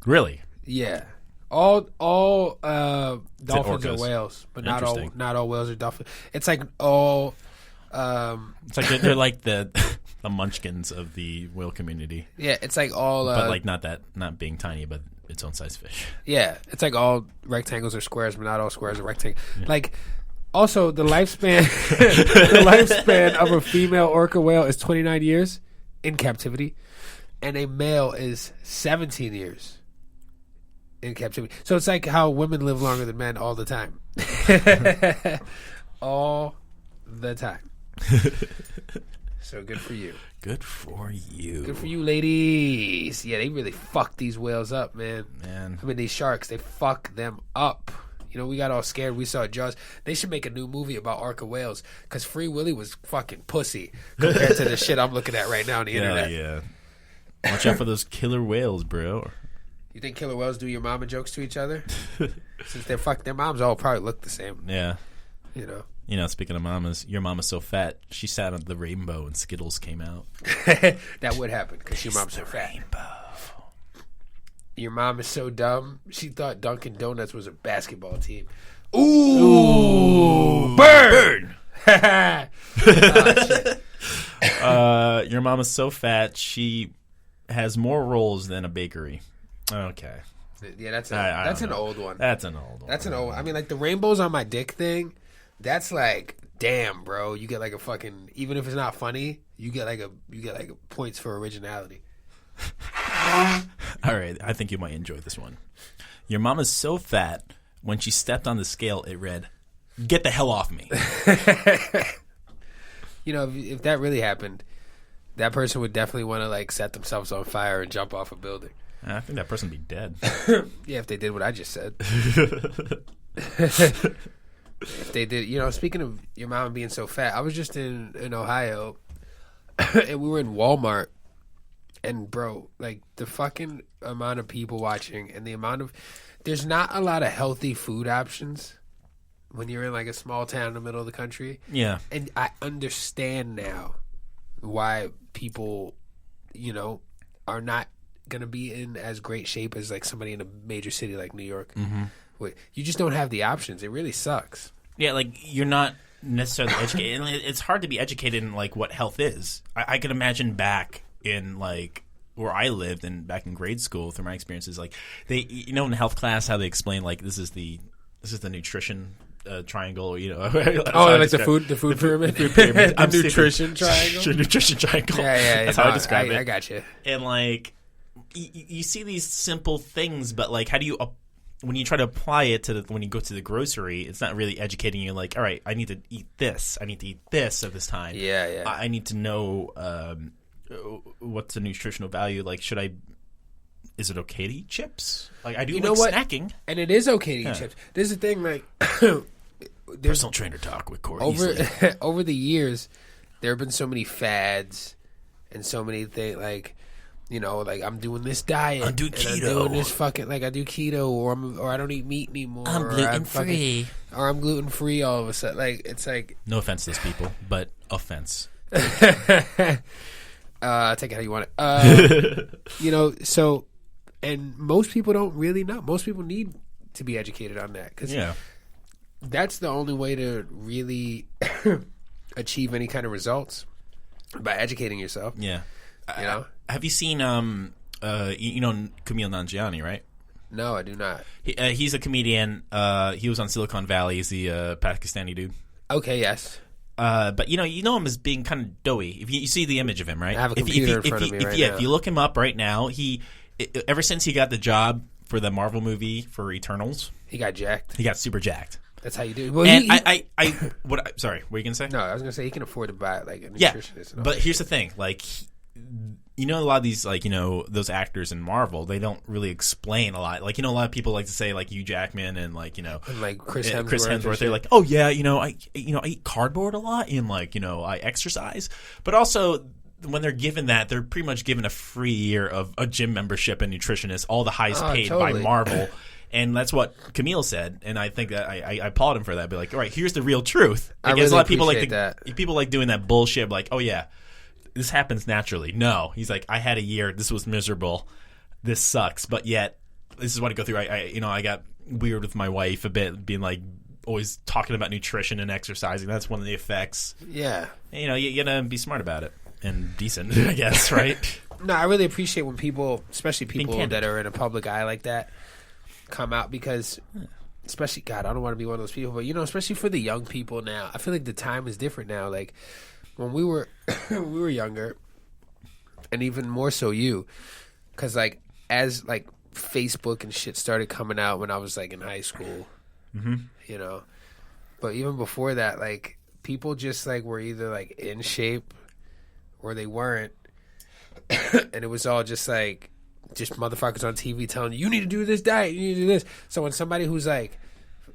S2: Really?
S1: Yeah. All dolphins are whales, but not all whales are dolphins. It's like all.
S2: It's like they're like the munchkins of the whale community.
S1: Yeah, it's like all.
S2: But like not being tiny, but its own size fish.
S1: Yeah, it's like all rectangles are squares, but not all squares are rectangles. Yeah. Like, also the lifespan of a female orca whale is 29 years in captivity, and a male is 17 years in captivity. So it's like how women live longer than men all the time. All the time. So good for you.
S2: Good for you.
S1: Good for you, ladies. Yeah, they really fuck these whales up, man.
S2: Man.
S1: I mean, these sharks, they fuck them up. You know, we got all scared. We saw Jaws. They should make a new movie about orca whales because Free Willy was fucking pussy compared to the shit I'm looking at right now on the internet.
S2: Yeah. Watch out for those killer whales, bro.
S1: You think killer whales do your mama jokes to each other? Since their moms all probably look the same.
S2: Yeah.
S1: You know,
S2: speaking of mamas, your mama's so fat, she sat on the rainbow and Skittles came out.
S1: That would happen because your mom's so fat. Rainbow. Your mom is so dumb, she thought Dunkin' Donuts was a basketball team. Ooh! Burn! Oh, shit.
S2: Your mom is so fat, she has more rolls than a bakery. Okay.
S1: Yeah, that's an old one.
S2: That's an old one.
S1: That's an old one. I mean, like the rainbows on my dick thing, that's like, damn, bro. You get like a fucking, even if it's not funny, you get like points for originality.
S2: All right, I think you might enjoy this one. Your mom is so fat, when she stepped on the scale, it read, "Get the hell off me."
S1: You know, if that really happened, that person would definitely want to like set themselves on fire and jump off a building.
S2: I think that person would be dead.
S1: Yeah, if they did what I just said. If they did, you know, speaking of your mom being so fat, I was just in Ohio, and we were in Walmart, and bro, like the fucking amount of people watching and the amount of, there's not a lot of healthy food options when you're in like a small town in the middle of the country.
S2: Yeah.
S1: And I understand now why people, you know, are not going to be in as great shape as like somebody in a major city like New York.
S2: Mm-hmm.
S1: You just don't have the options. It really sucks.
S2: Yeah, like you're not necessarily educated. And it's hard to be educated in like what health is. I can imagine back in like where I lived and back in grade school through my experiences, like they, you know, in health class how they explain like this is the nutrition triangle. You know,
S1: like the food pyramid, the nutrition triangle,
S2: nutrition triangle.
S1: Yeah.
S2: That's how I describe it.
S1: I got you.
S2: And like, you see these simple things, but like, how do you? When you try to apply it to when you go to the grocery, it's not really educating you. Like, all right, I need to eat this. I need to eat this at this time.
S1: Yeah.
S2: I need to know what's the nutritional value. Like, is it okay to eat chips? Like, I do snacking.
S1: And it is okay to eat chips. This is the thing, like...
S2: Personal trainer talk with Corey.
S1: Over the years, there have been so many fads and so many things, like... You know, like, I'm doing this diet.
S2: I'm doing keto.
S1: I'm doing this fucking, like, I do keto, or I don't eat meat anymore.
S2: I'm gluten-free.
S1: Or I'm gluten-free all of a sudden. Like, it's like...
S2: No offense to those people, but offense.
S1: Take it how you want it. You know, so... And most people don't really know. Most people need to be educated on that. Because that's the only way to really achieve any kind of results, by educating yourself.
S2: Yeah.
S1: You know?
S2: Have you seen, you know Kumail Nanjiani, right?
S1: No, I do not.
S2: He's a comedian. He was on Silicon Valley. He's the Pakistani dude.
S1: Okay, yes.
S2: But you know him as being kind of doughy. If you see the image of him, right?
S1: I have a computer in front of me right now.
S2: If you look him up right now, ever since he got the job for the Marvel movie for Eternals,
S1: he got jacked.
S2: He got super jacked.
S1: That's how you do it. Well,
S2: Sorry, what were you gonna say?
S1: No, I was gonna say he can afford to buy like a nutritionist.
S2: But here's the thing, like. You know, a lot of these, like, you know, those actors in Marvel, they don't really explain a lot. Like, you know, a lot of people like to say, like, Hugh Jackman and, like, you know,
S1: and like Chris Hemsworth.
S2: They're like, oh yeah, I eat cardboard a lot and, like, you know, I exercise. But also, when they're given that, they're pretty much given a free year of a gym membership and nutritionist, all the highest paid by Marvel. And that's what Kumail said, and I think that I applaud him for that. Be like, all right, here's the real truth. Like,
S1: I really
S2: a lot of people
S1: people
S2: like doing that bullshit. Like, oh yeah. This happens naturally. No. He's like, I had a year. This was miserable. This sucks. But yet, this is what I go through. I got weird with my wife a bit, being like, always talking about nutrition and exercising. That's one of the effects.
S1: Yeah.
S2: And, you know, you gotta be smart about it. And decent, I guess, right?
S1: No, I really appreciate when people, especially people that are in a public eye like that, come out because... Especially, God, I don't want to be one of those people, but, you know, especially for the young people now, I feel like the time is different now. Like, when we were younger, and even more so you, because, like, as, like, Facebook and shit started coming out when I was, like, in high school, you know, but even before that, like, people just, like, were either, like, in shape or they weren't, and it was all just, like, just motherfuckers on TV telling you need to do this diet, you need to do this. So when somebody who's like,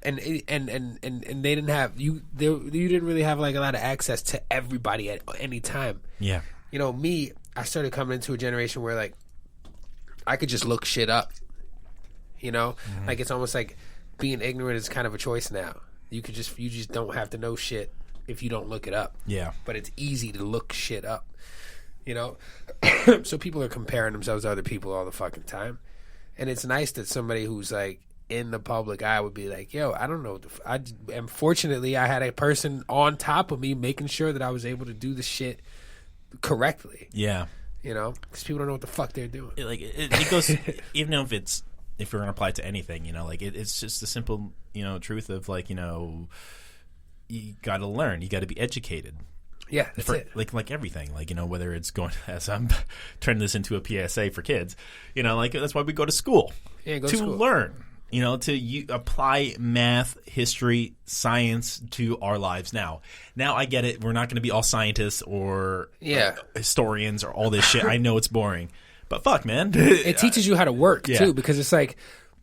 S1: and they didn't have you didn't really have like a lot of access to everybody at any time.
S2: Yeah,
S1: you know, I started coming into a generation where like I could just look shit up. You know, like it's almost like being ignorant is kind of a choice now. You just don't have to know shit if you don't look it up.
S2: Yeah,
S1: but it's easy to look shit up. You know, so people are comparing themselves to other people all the fucking time, and it's nice that somebody who's like in the public eye would be like, "Yo, I don't know." And fortunately, I had a person on top of me making sure that I was able to do the shit correctly.
S2: Yeah,
S1: you know, because people don't know what the fuck they're doing.
S2: It goes even if you're gonna apply it to anything, you know, like it's just the simple, you know, truth of like, you know, you got to learn, you got to be educated.
S1: Yeah, that's it.
S2: Like everything, like, you know, whether it's going, as I'm turning this into a PSA for kids, you know, like that's why we go to school, to learn, you know, to apply math, history, science to our lives now. Now I get it. We're not going to be all scientists or historians or all this shit. I know it's boring, but fuck, man,
S1: it teaches you how to work too, because it's like,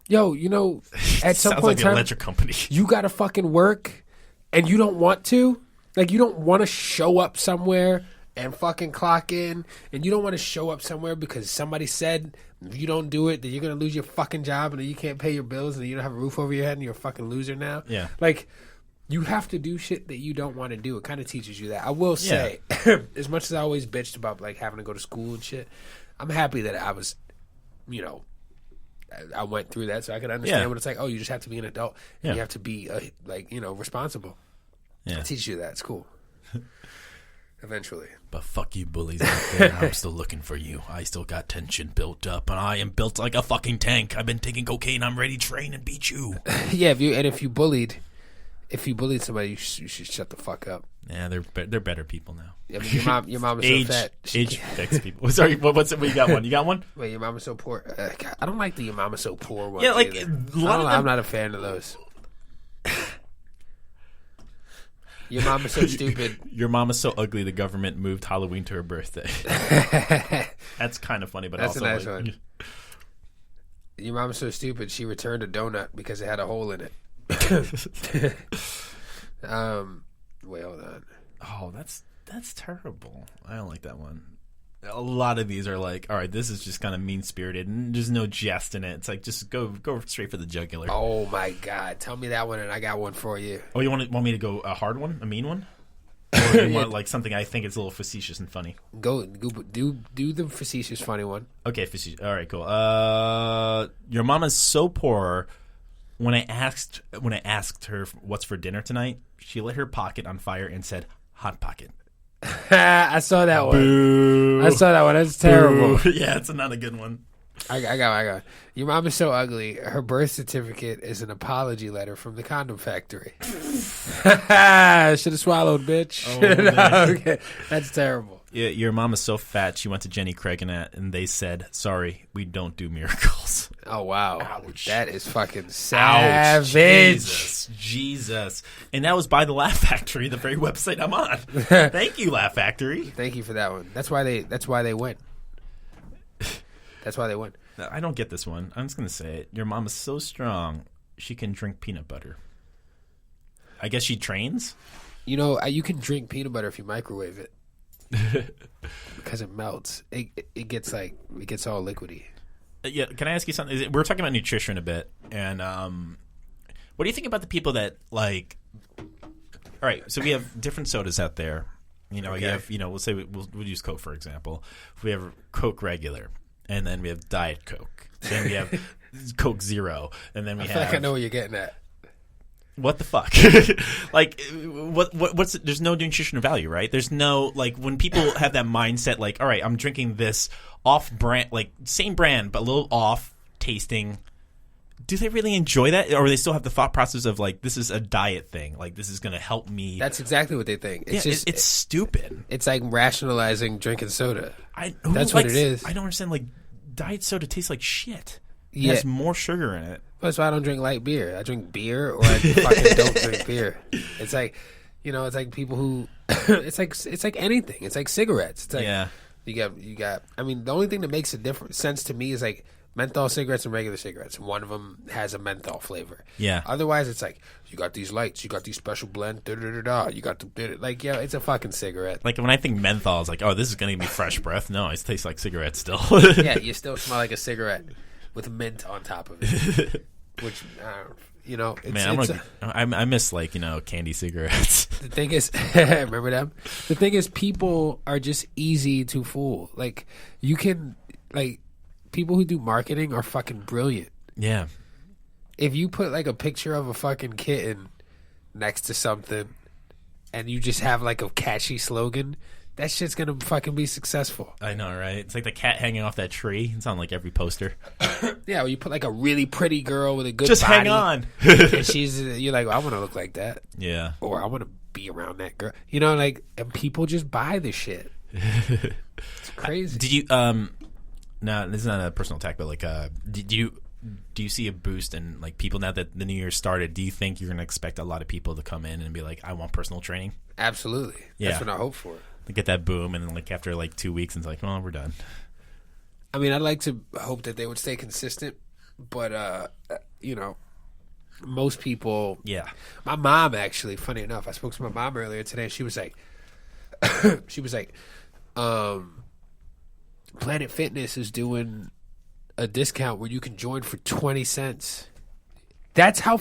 S1: yo, you know, at some point
S2: like
S1: in time,
S2: electric company,
S1: you got to fucking work, and you don't want to. Like, you don't want to show up somewhere and fucking clock in, and you don't want to show up somewhere because somebody said if you don't do it, then you're going to lose your fucking job, and then you can't pay your bills, and then you don't have a roof over your head, and you're a fucking loser now.
S2: Yeah.
S1: Like, you have to do shit that you don't want to do. It kind of teaches you that. I will say, as much as I always bitched about, like, having to go to school and shit, I'm happy that I was, you know, I went through that so I could understand what it's like. Oh, you just have to be an adult, and you have to be, like, you know, responsible. Yeah. It teaches you that. It's cool. Eventually.
S2: But fuck you bullies out there. I'm still looking for you. I still got tension built up, and I am built like a fucking tank. I've been taking cocaine. I'm ready to train and beat you.
S1: Yeah, if you bullied if you bullied somebody, you should shut the fuck up.
S2: Yeah, they're better people now.
S1: I mean, your mom is so fat.
S2: Age affects people. Sorry, what's it? You got one? You got one?
S1: Wait, your mama's so poor. God, I don't like the your mama's so poor one.
S2: Yeah, like
S1: I'm not a fan of those. Your mama's so stupid.
S2: Your mama's so ugly. The government moved Halloween to her birthday. That's kind of funny, but
S1: that's
S2: also
S1: a nice one. Your mama's so stupid. She returned a donut because it had a hole in it. Wait, hold on.
S2: Oh, that's terrible. I don't like that one. A lot of these are like, all right, this is just kind of mean spirited, and there's no jest in it. It's like just go straight for the jugular.
S1: Oh my god, tell me that one, and I got one for you.
S2: Oh, you want me to go a hard one, a mean one, or you want like something I think is a little facetious and funny?
S1: Go do the facetious funny one.
S2: Okay, facetious. All right, cool. Your mama's so poor. When I asked her what's for dinner tonight, she lit her pocket on fire and said, "Hot Pocket."
S1: I saw that one.
S2: Boo.
S1: I saw that one. That's terrible.
S2: Boo. Yeah, it's not a good one.
S1: I got. Your mom is so ugly. Her birth certificate is an apology letter from the condom factory. Should have swallowed, bitch.
S2: Oh,
S1: okay. That's terrible.
S2: Yeah, your mom is so fat. She went to Jenny Craig and they said, "Sorry, we don't do miracles."
S1: Oh wow,
S2: ouch.
S1: That is fucking savage.
S2: Ouch. Jesus. And that was by the Laugh Factory, the very website I'm on. Thank you, Laugh Factory.
S1: Thank you for that one. That's why they went. That's why they went.
S2: I don't get this one. I'm just gonna say it. Your mom is so strong, she can drink peanut butter. I guess she trains.
S1: You know, you can drink peanut butter if you microwave it. Because it melts. It gets all liquidy.
S2: Yeah, can I ask you something? We're talking about nutrition a bit, and what do you think about the people that like? All right, so we have different sodas out there. You know, you have we'll say we'll use Coke for example. We have Coke regular, and then we have Diet Coke. Then we have Coke Zero, and then we have.
S1: I feel like I know what you're getting at.
S2: What the fuck? Like, what's there's no nutritional value, right? There's no, like, when people have that mindset, like, all right, I'm drinking this off-brand, like, same brand, but a little off tasting. Do they really enjoy that? Or do they still have the thought process of, like, this is a diet thing? Like, this is going to help me.
S1: That's exactly what they think.
S2: It's stupid.
S1: It's like rationalizing drinking soda.
S2: That's
S1: what it is.
S2: I don't understand, like, diet soda tastes like shit. It
S1: Yeah.
S2: has more sugar in it.
S1: That's why I don't drink light beer. I drink beer, or I fucking don't drink beer. It's like, it's like people who, it's like anything. It's like cigarettes. It's like,
S2: yeah.
S1: You got. I mean, the only thing that makes a difference sense to me is like menthol cigarettes and regular cigarettes. One of them has a menthol flavor.
S2: Yeah.
S1: Otherwise, it's like you got these lights, you got these special blend. You got the like, it's a fucking cigarette.
S2: Like when I think menthol, it's like, oh, this is gonna give me fresh breath. No, it tastes like cigarettes still.
S1: Yeah, you still smell like a cigarette with mint on top of it, which
S2: I miss like candy cigarettes.
S1: The thing is, remember them? The thing is, people are just easy to fool. Like you can, like people who do marketing are fucking brilliant.
S2: Yeah.
S1: If you put like a picture of a fucking kitten next to something, and you just have like a catchy slogan, that shit's gonna fucking be successful.
S2: I know, right? It's like the cat hanging off that tree. It's on like every poster.
S1: Yeah, or you put like a really pretty girl with a good
S2: just
S1: body,
S2: hang on.
S1: And you're like, I want to look like that.
S2: Yeah.
S1: Or I want to be around that girl. And people just buy the shit. It's crazy.
S2: Did you no, this is not a personal attack, but like do you see a boost in like people now that the new year started? Do you think you're gonna expect a lot of people to come in and be like, I want personal training?
S1: Absolutely.
S2: Yeah.
S1: That's what I hope for.
S2: Get that boom, and then like after like 2 weeks, it's like, well, we're done.
S1: I mean, I'd like to hope that they would stay consistent, but most people.
S2: Yeah.
S1: My mom actually, funny enough, I spoke to my mom earlier today, and she was like, Planet Fitness is doing a discount where you can join for 20 cents. That's how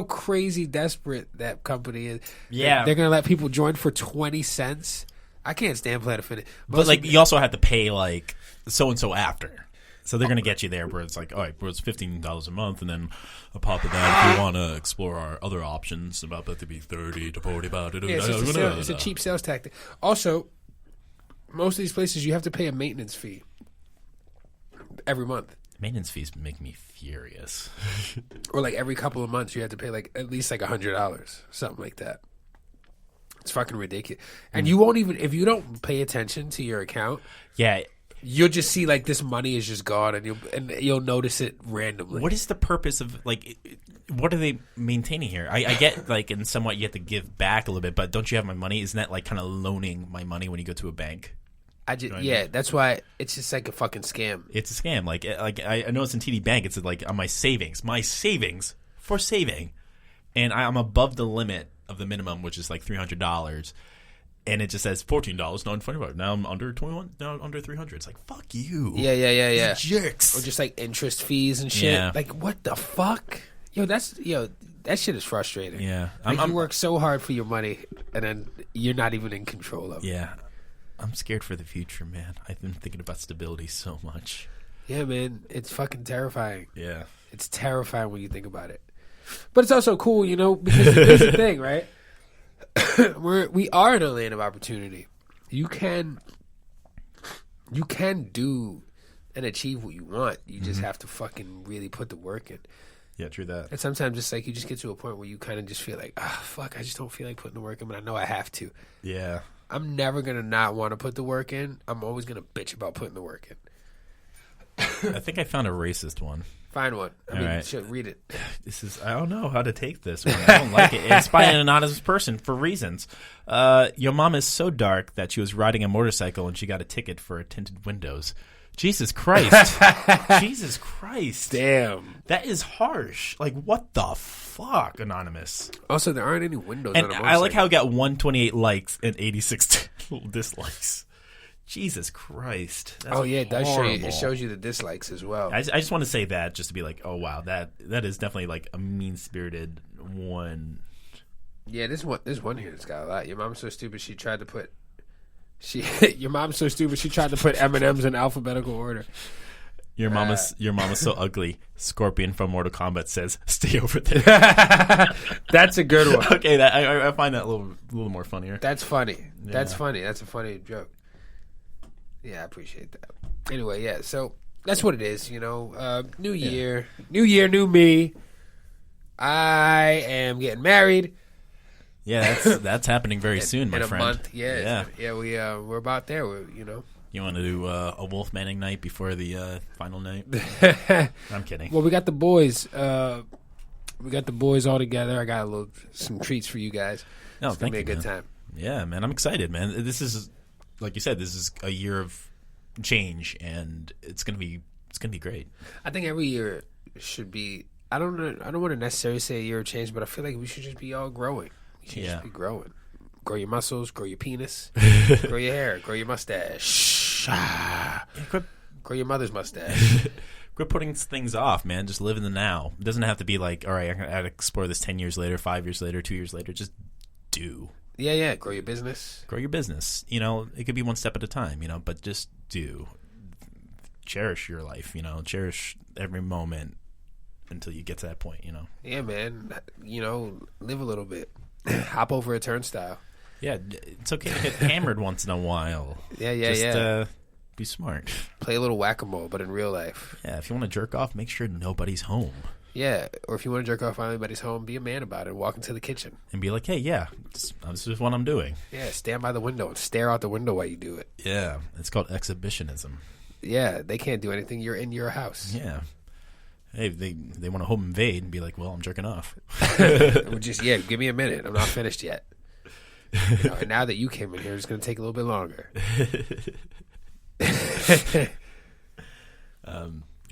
S1: crazy desperate that company is.
S2: Yeah.
S1: They're going to let people join for 20 cents. I can't stand Planet Fitness.
S2: But like you also have to pay like so-and-so after. So they're going to get you there where it's like, all right, well, it's $15 a month, and then on top of that, if you want to explore our other options, about that to be 30 to 40 about it.
S1: Yeah, it's a cheap sales tactic. Also, most of these places, you have to pay a maintenance fee every month.
S2: Maintenance fees make me furious.
S1: Or like every couple of months you have to pay like at least like $100, something like that. It's fucking ridiculous. And you won't even, if you don't pay attention to your account,
S2: Yeah.
S1: you'll just see like this money is just gone, and you'll notice it randomly.
S2: What is the purpose of like? What are they maintaining here? I get like in somewhat you have to give back a little bit, but don't you have my money? Isn't that like kind of loaning my money when you go to a bank?
S1: That's why it's just like a fucking scam.
S2: It's a scam. Like I know it's in TD Bank. It's like on my savings for saving, and I'm above the limit of the minimum, which is like $300. And it just says $14, $9.25. Now I'm under 21. Now I'm under 300. It's like fuck you.
S1: Yeah.
S2: Jerks.
S1: Or just like interest fees and shit.
S2: Yeah.
S1: Like what the fuck? That shit is frustrating.
S2: Yeah.
S1: Like you work so hard for your money, and then you're not even in control of it.
S2: Yeah. I'm scared for the future, man. I've been thinking about stability so much.
S1: Yeah, man. It's fucking terrifying.
S2: Yeah.
S1: It's terrifying when you think about it. But it's also cool, because here's the thing, right? we are in a land of opportunity. You can do and achieve what you want. You just have to fucking really put the work in.
S2: Yeah, true that.
S1: And sometimes it's like you just get to a point where you kind of just feel like, fuck, I just don't feel like putting the work in, but I know I have to.
S2: Yeah.
S1: I'm never going to not want to put the work in. I'm always going to bitch about putting the work in.
S2: I think I found a racist one.
S1: Find one. Read it.
S2: I don't know how to take this one. I don't like it. It's by an anonymous person for reasons. Your mom is so dark that she was riding a motorcycle and she got a ticket for tinted windows. Jesus Christ. Jesus Christ.
S1: Damn.
S2: That is harsh. Like, what the fuck, Anonymous?
S1: Also, there aren't any windows
S2: and
S1: on a motorcycle.
S2: I like how it got 128 likes and 86 dislikes. Jesus Christ. That's
S1: it does show you.
S2: horrible.
S1: It shows you the dislikes as well.
S2: I just want to say that just to be like, oh, wow, that is definitely like a mean-spirited one.
S1: Yeah, this one here that's got a lot. Your mom's so stupid she tried to put your mom's so stupid she tried to put M&Ms in alphabetical order.
S2: Your mama's so ugly. Scorpion from Mortal Kombat says, "Stay over there."
S1: That's a good one.
S2: Okay, I find that a little more funnier.
S1: That's funny.
S2: Yeah.
S1: That's funny. That's a funny joke. Yeah, I appreciate that. Anyway, yeah, so that's what it is, New year, new me. I am getting married.
S2: Yeah, that's happening very soon, my friend.
S1: In a month, yeah. We're about there.
S2: You want to do a wolf manning night before the final night? I'm kidding.
S1: Well, we got the boys. We got the boys all together. I got some treats for you guys.
S2: No,
S1: it's gonna
S2: thank
S1: be a
S2: you,
S1: good
S2: man.
S1: time.
S2: Yeah, man, I'm excited, man. This is, like you said, this is a year of change, and it's gonna be great.
S1: I think every year should be. I don't want to necessarily say a year of change, but I feel like we should just be all growing. We should just be growing. Grow your muscles, grow your penis, grow your hair, grow your mustache. Grow your mother's mustache.
S2: Quit putting things off, man. Just live in the now. It doesn't have to be like, all right, I gotta explore this 10 years later, 5 years later, 2 years later. Just do.
S1: Yeah. Grow your business.
S2: Grow your business. It could be one step at a time, but just do. Cherish your life, Cherish every moment until you get to that point,
S1: Yeah, man. Live a little bit. Hop over a turnstile.
S2: Yeah, it's okay to get hammered once in a while.
S1: Yeah.
S2: Be smart.
S1: Play a little whack-a-mole, but in real life.
S2: Yeah, if you want to jerk off, make sure nobody's home.
S1: Yeah, or if you want to jerk off while anybody's home, be a man about it. Walk into the kitchen.
S2: And be like, hey, this is what I'm doing.
S1: Yeah, stand by the window and stare out the window while you do it.
S2: Yeah, it's called exhibitionism.
S1: Yeah, they can't do anything. You're in your house.
S2: Yeah. Hey, they want to home invade and be like, well, I'm jerking off.
S1: Give me a minute. I'm not finished yet. And now that you came in here, it's going to take a little bit longer.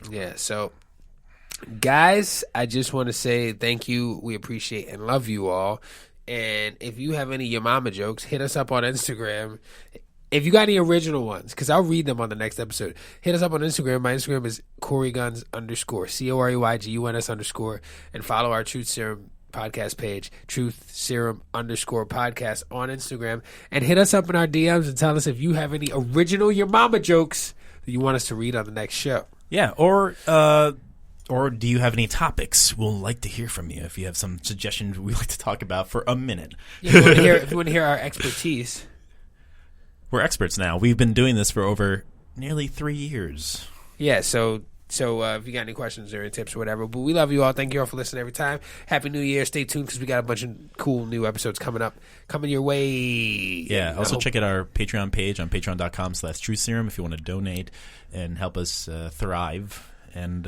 S1: Yeah, so guys, I just want to say thank you. We appreciate and love you all. And if you have any your mama jokes, hit us up on Instagram. If you got any original ones, because I'll read them on the next episode, hit us up on Instagram. My Instagram is CoreyGuns_, CoreyGuns_, and follow our Trooth Syrum podcast page, Trooth Syrum _podcast on Instagram, and hit us up in our DMs and tell us if you have any original your mama jokes that you want us to read on the next show.
S2: Yeah, or do you have any topics? We'll like to hear from you. If you have some suggestions we'd like to talk about for a minute.
S1: Yeah, if you want to hear our expertise.
S2: We're experts now. We've been doing this for over nearly 3 years.
S1: Yeah, so So if you got any questions or any tips or whatever, but we love you all. Thank you all for listening every time. Happy New Year. Stay tuned because we got a bunch of cool new episodes coming your way.
S2: Yeah. Also check out our Patreon page on patreon.com/Trooth Syrum if you want to donate and help us thrive and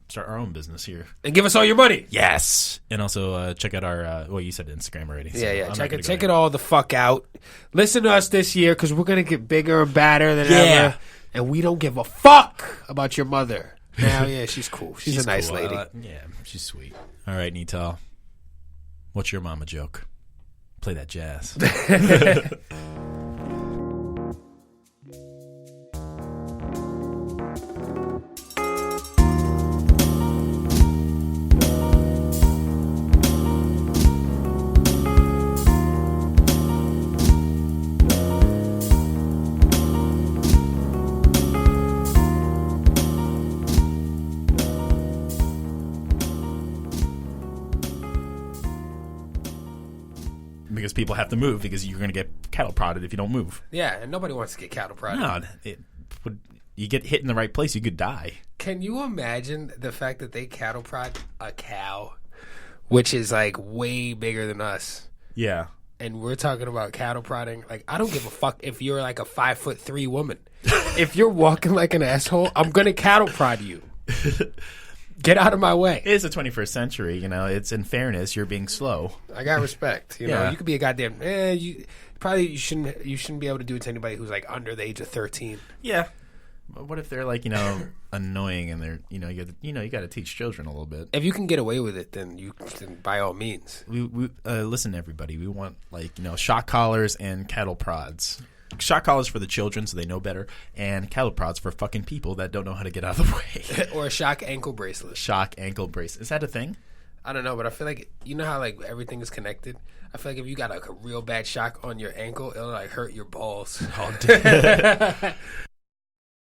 S2: start our own business here.
S1: And give us all your money.
S2: Yes. And also check out our, you said Instagram already. So
S1: yeah. Check it all the fuck out. Listen to us this year because we're going to get bigger and badder than ever. And we don't give a fuck about your mother. Now, yeah, she's cool. She's a nice lady.
S2: Yeah, she's sweet. All right, Nital. What's your mama joke? Play that jazz. Because people have to move because you're going to get cattle prodded if you don't move.
S1: Yeah, and nobody wants to get cattle prodded.
S2: No, you get hit in the right place, you could die.
S1: Can you imagine the fact that they cattle prod a cow, which is like way bigger than us?
S2: Yeah.
S1: And we're talking about cattle prodding. Like, I don't give a fuck if you're like a 5'3" woman. If you're walking like an asshole, I'm going to cattle prod you. Get out of my way.
S2: It is the 21st century, it's in fairness, you're being slow.
S1: I got respect. You know, you could be a goddamn you shouldn't be able to do it to anybody who's like under the age of 13.
S2: Yeah. But what if they're like, annoying and they're, you got to teach children a little bit.
S1: If you can get away with it, then by all means.
S2: We listen everybody. We want shock collars and cattle prods. Shock collars for the children so they know better, and cattle prods for fucking people that don't know how to get out of the way.
S1: Or a shock ankle bracelet.
S2: Shock ankle bracelet. Is that a thing?
S1: I don't know, but I feel like, how like everything is connected? I feel like if you got like a real bad shock on your ankle, it'll like hurt your balls all day.